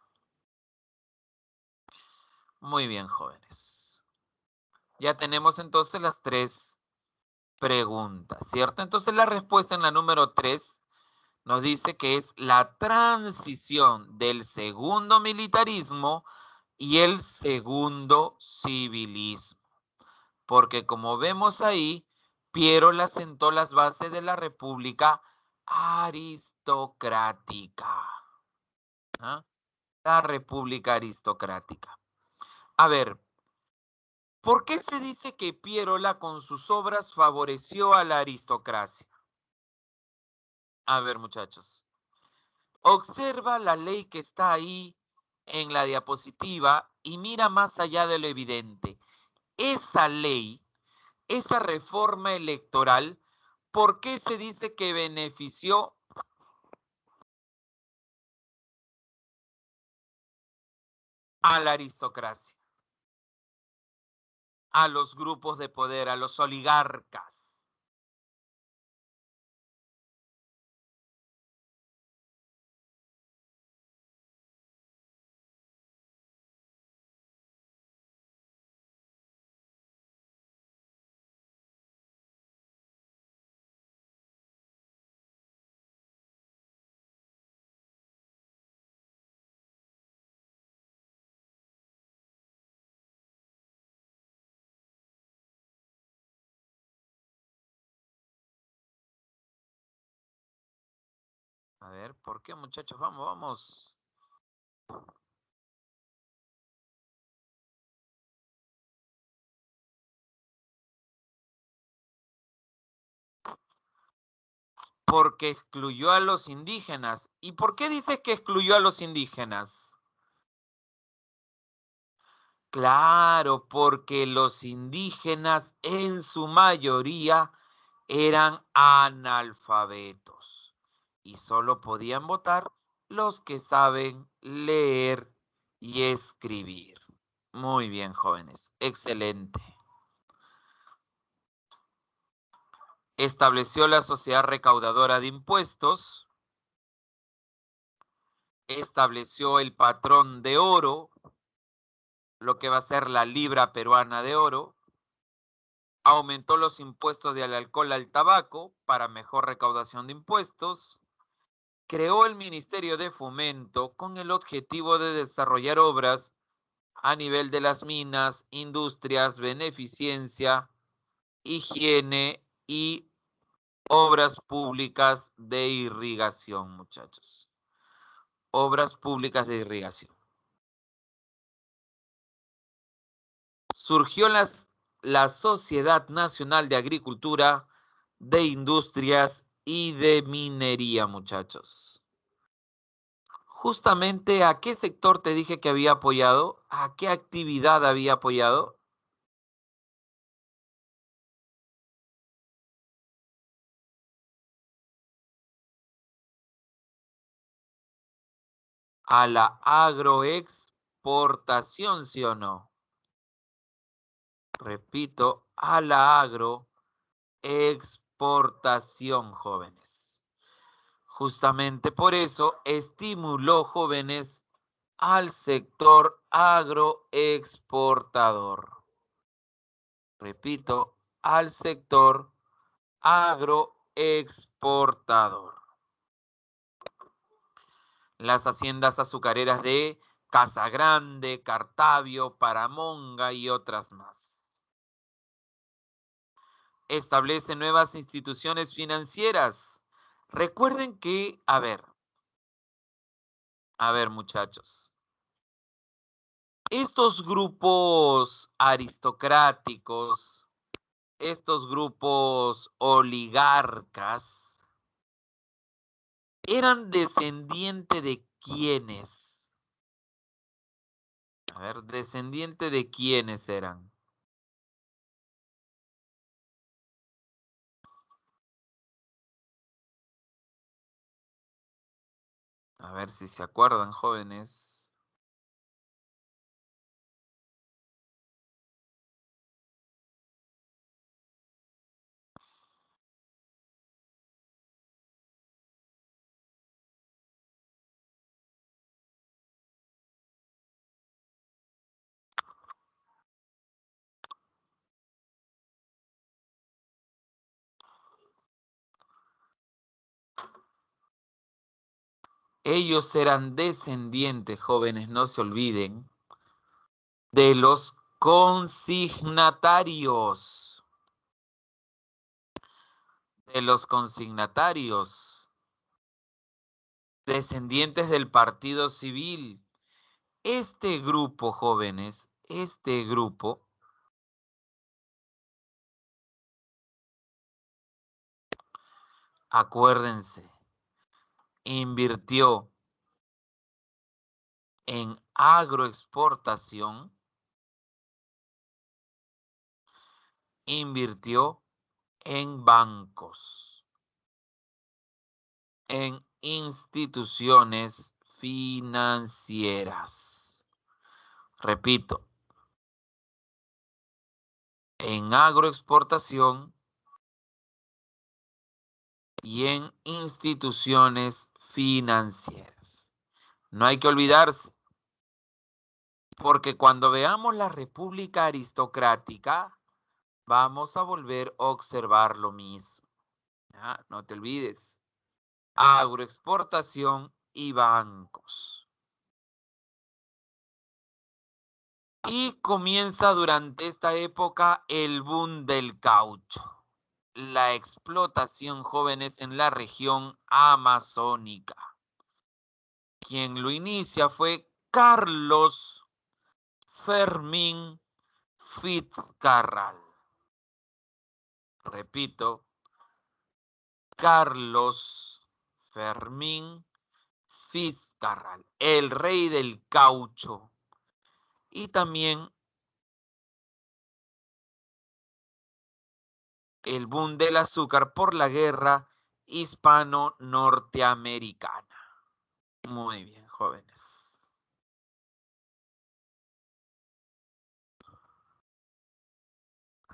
Muy bien, jóvenes. Ya tenemos entonces las tres preguntas, ¿cierto? Entonces la respuesta en la número 3 nos dice que es la transición del segundo militarismo y el segundo civilismo. Porque como vemos ahí, Piérola sentó las bases de la república aristocrática. ¿Ah? La república aristocrática. A ver, ¿por qué se dice que Piérola con sus obras favoreció a la aristocracia? A ver, muchachos, observa la ley que está ahí en la diapositiva y mira más allá de lo evidente. Esa ley, esa reforma electoral, ¿por qué se dice que benefició a la aristocracia, a los grupos de poder, a los oligarcas? A ver, ¿por qué, muchachos? Vamos, vamos. Porque excluyó a los indígenas. ¿Y por qué dices que excluyó a los indígenas? Claro, porque los indígenas en su mayoría eran analfabetos y solo podían votar los que saben leer y escribir. Muy bien, jóvenes. Excelente. Estableció la sociedad recaudadora de impuestos. Estableció el patrón de oro, lo que va a ser la libra peruana de oro. Aumentó los impuestos del alcohol al tabaco para mejor recaudación de impuestos. Creó el Ministerio de Fomento con el objetivo de desarrollar obras a nivel de las minas, industrias, beneficencia, higiene y obras públicas de irrigación, muchachos. Obras públicas de irrigación. Surgió la Sociedad Nacional de Agricultura, de Industrias y de Minería, muchachos. Justamente, ¿a qué sector te dije que había apoyado? ¿A qué actividad había apoyado? A la agroexportación, ¿sí o no? Repito, a la agroexportación, jóvenes. Justamente por eso estimuló, jóvenes, al sector agroexportador. Repito, al sector agroexportador. Las haciendas azucareras de Casagrande, Cartavio, Paramonga y otras más. Establece nuevas instituciones financieras. Recuerden que, a ver, muchachos, estos grupos aristocráticos, estos grupos oligarcas, eran descendientes de quiénes. A ver, descendiente de quiénes eran. A ver si se acuerdan, jóvenes. Ellos eran descendientes, jóvenes, no se olviden, de los consignatarios. De los consignatarios. Descendientes del Partido Civil. Este grupo, jóvenes, este grupo, acuérdense, invirtió en agroexportación, invirtió en bancos, en instituciones financieras. Repito, en agroexportación y en instituciones financieras. No hay que olvidarse, porque cuando veamos la República Aristocrática, vamos a volver a observar lo mismo. No te olvides. Agroexportación y bancos. Y comienza durante esta época el boom del caucho. La explotación, jóvenes, en la región amazónica. Quien lo inicia fue Carlos Fermín Fitzcarral. Repito, Carlos Fermín Fitzcarral, el rey del caucho. Y también el boom del azúcar por la guerra hispano-norteamericana. Muy bien, jóvenes.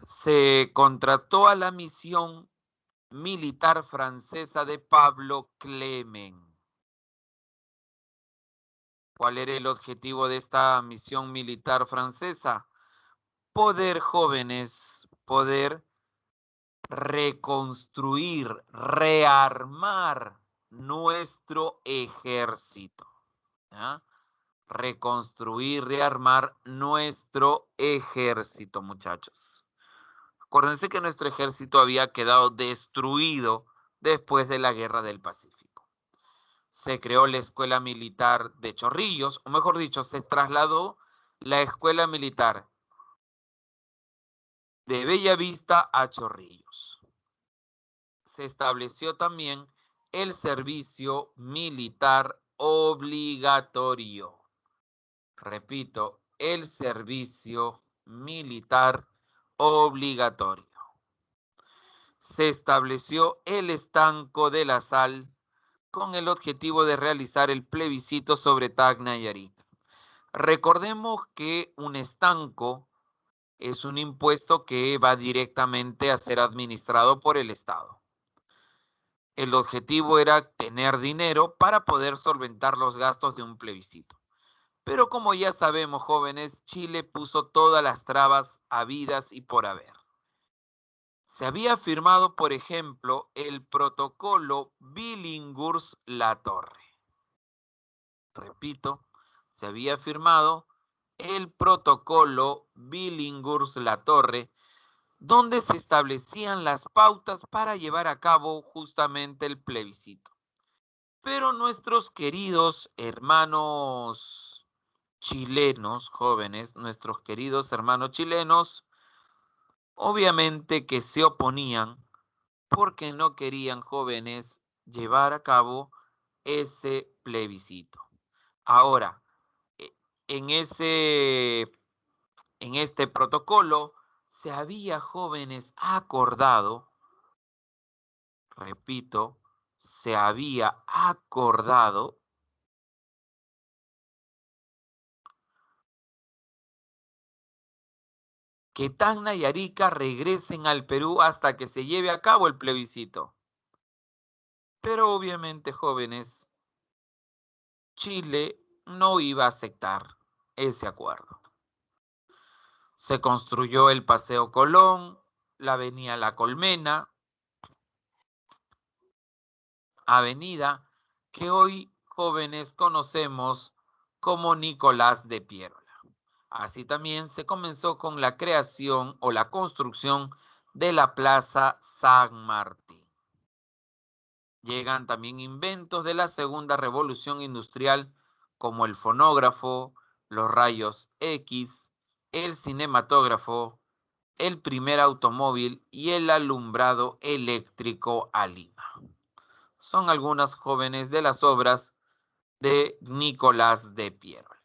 Se contrató a la misión militar francesa de Pablo Clement. ¿Cuál era el objetivo de esta misión militar francesa? Poder, jóvenes, poder reconstruir, rearmar nuestro ejército. ¿Ya? Reconstruir, rearmar nuestro ejército, muchachos. Acuérdense que nuestro ejército había quedado destruido después de la Guerra del Pacífico. Se creó la Escuela Militar de Chorrillos, o mejor dicho, se trasladó la Escuela Militar de Bellavista a Chorrillos. Se estableció también el servicio militar obligatorio. Repito, el servicio militar obligatorio. Se estableció el estanco de la sal con el objetivo de realizar el plebiscito sobre Tacna y Arica. Recordemos que un estanco es un impuesto que va directamente a ser administrado por el Estado. El objetivo era tener dinero para poder solventar los gastos de un plebiscito. Pero como ya sabemos, jóvenes, Chile puso todas las trabas habidas y por haber. Se había firmado, por ejemplo, el protocolo Billinghurst-La Torre. Repito, se había firmado el protocolo Billinghurst-La Torre, donde se establecían las pautas para llevar a cabo justamente el plebiscito. Pero nuestros queridos hermanos chilenos, jóvenes, nuestros queridos hermanos chilenos, obviamente que se oponían porque no querían, jóvenes, llevar a cabo ese plebiscito. Ahora, e- en este protocolo se había, jóvenes, acordado, repito, se había acordado que Tacna y Arica regresen al Perú hasta que se lleve a cabo el plebiscito. Pero obviamente, jóvenes, Chile no iba a aceptar ese acuerdo. Se construyó el Paseo Colón, la Avenida La Colmena, avenida que hoy, jóvenes, conocemos como Nicolás de Piérola. Así también se comenzó con la creación o la construcción de la Plaza San Martín. Llegan también inventos de la segunda revolución industrial como el fonógrafo, los rayos X, el cinematógrafo, el primer automóvil y el alumbrado eléctrico a Lima. Son algunas, jóvenes, de las obras de Nicolás de Piérola.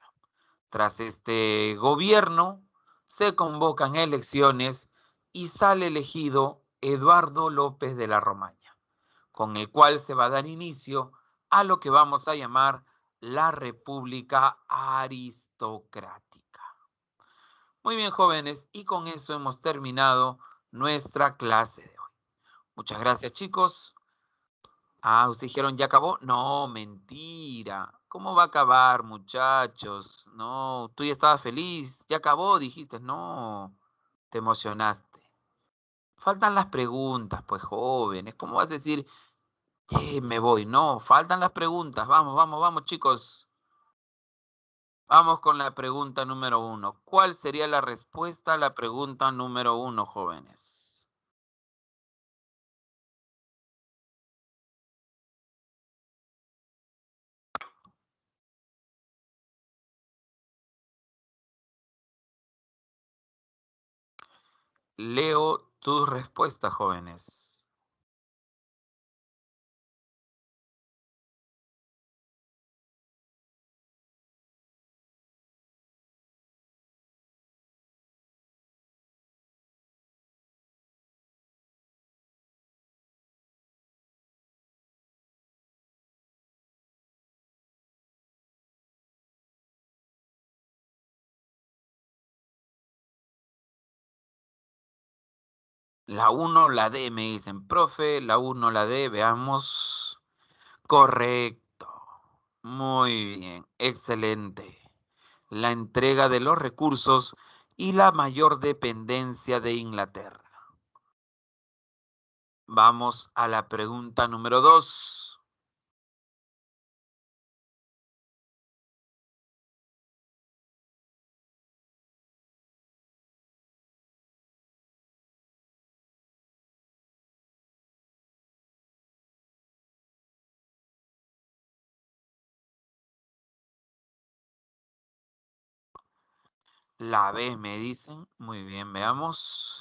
Tras este gobierno se convocan elecciones y sale elegido Eduardo López de la Romaña, con el cual se va a dar inicio a lo que vamos a llamar la República Aristocrática. Muy bien, jóvenes, y con eso hemos terminado nuestra clase de hoy. Muchas gracias, chicos. Ah, ¿ustedes dijeron ya acabó? No, mentira. ¿Cómo va a acabar, muchachos? No, tú ya estabas feliz. Ya acabó, dijiste. No, te emocionaste. Faltan las preguntas, pues, jóvenes. ¿Cómo vas a decir, me voy? No, faltan las preguntas. Vamos, vamos, vamos, chicos. Vamos con la pregunta número 1. ¿Cuál sería la respuesta a la pregunta número 1, jóvenes? Leo tus respuestas, jóvenes. La 1, la D, me dicen, profe, la 1, la D, veamos. Correcto. Muy bien, excelente. La entrega de los recursos y la mayor dependencia de Inglaterra. Vamos a la pregunta número 2. La B, me dicen. Muy bien, veamos.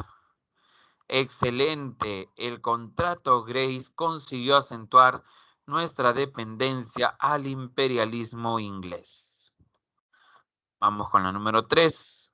Excelente. El contrato Grace consiguió acentuar nuestra dependencia al imperialismo inglés. Vamos con la número 3.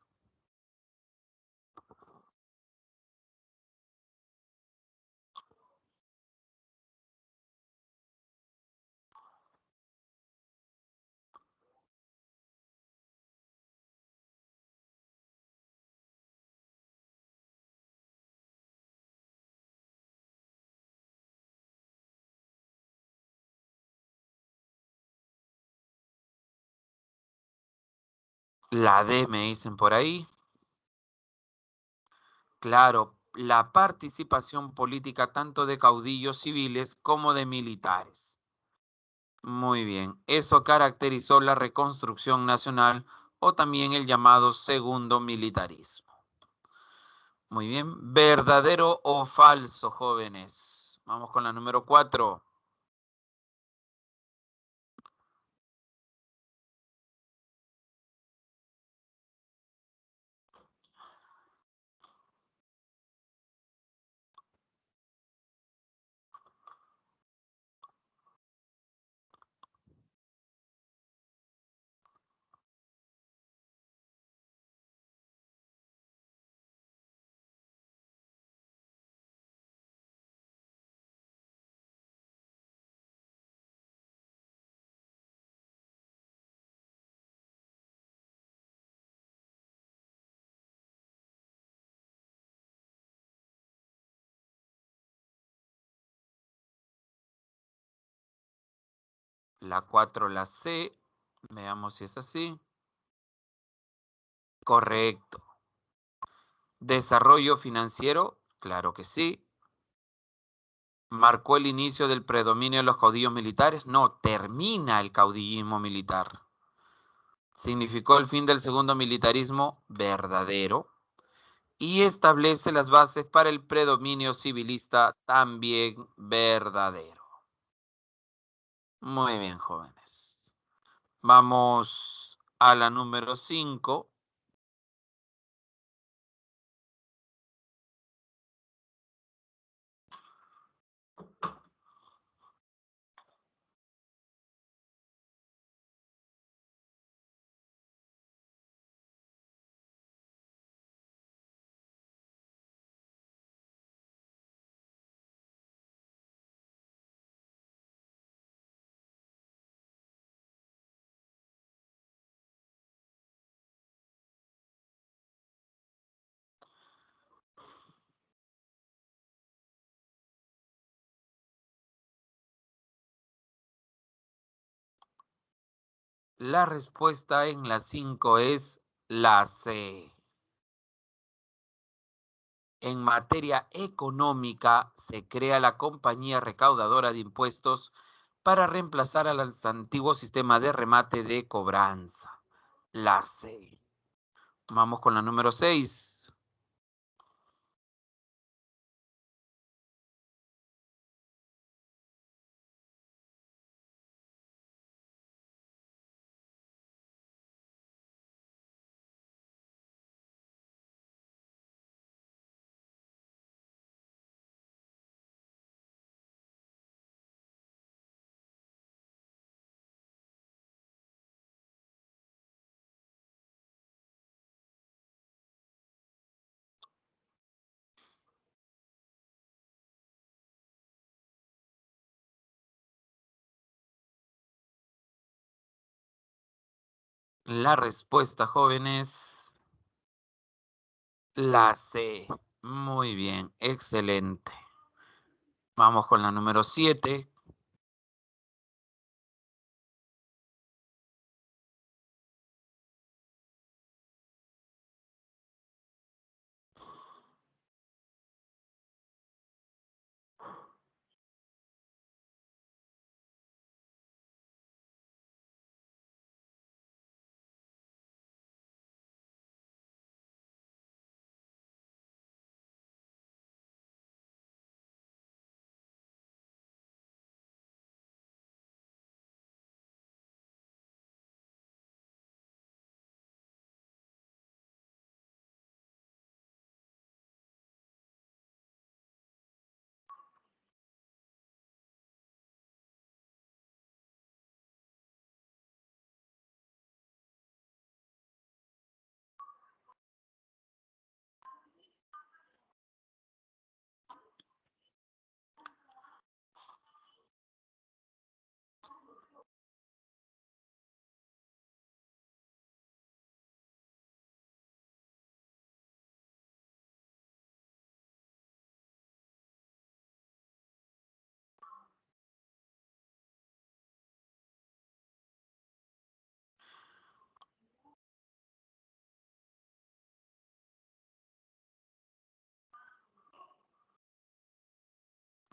La D, me dicen por ahí. Claro, la participación política tanto de caudillos civiles como de militares. Muy bien, eso caracterizó la reconstrucción nacional o también el llamado segundo militarismo. Muy bien, ¿verdadero o falso, jóvenes? Vamos con la número 4. La 4, la C. Veamos si es así. Correcto. ¿Desarrollo financiero? Claro que sí. ¿Marcó el inicio del predominio de los caudillos militares? No, termina el caudillismo militar. ¿Significó el fin del segundo militarismo? Verdadero. Y establece las bases para el predominio civilista, también verdadero. Muy bien, jóvenes. Vamos a la número 5. La respuesta en la 5 es la C. En materia económica, se crea la compañía recaudadora de impuestos para reemplazar al antiguo sistema de remate de cobranza. La C. Vamos con la número 6. La respuesta, jóvenes, la C. Muy bien, excelente. Vamos con la número 7.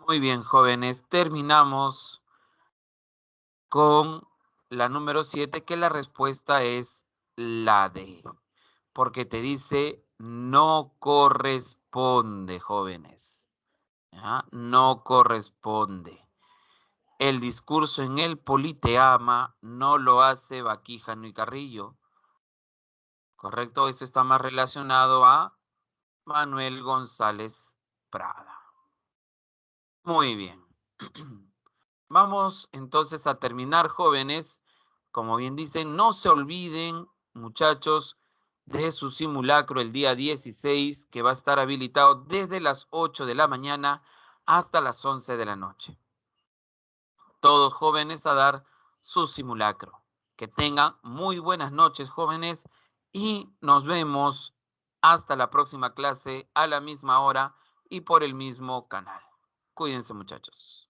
Muy bien, jóvenes. Terminamos con la número 7, que la respuesta es la D, porque te dice no corresponde, jóvenes. ¿Ya? No corresponde. El discurso en el Politeama no lo hace Baquijano y Carrillo. ¿Correcto? Eso está más relacionado a Manuel González Prada. Muy bien. Vamos entonces a terminar, jóvenes. Como bien dicen, no se olviden, muchachos, de su simulacro el día 16, que va a estar habilitado desde las 8 de la mañana hasta las 11 de la noche. Todos jóvenes a dar su simulacro. Que tengan muy buenas noches, jóvenes, y nos vemos hasta la próxima clase a la misma hora y por el mismo canal. Cuídense, muchachos.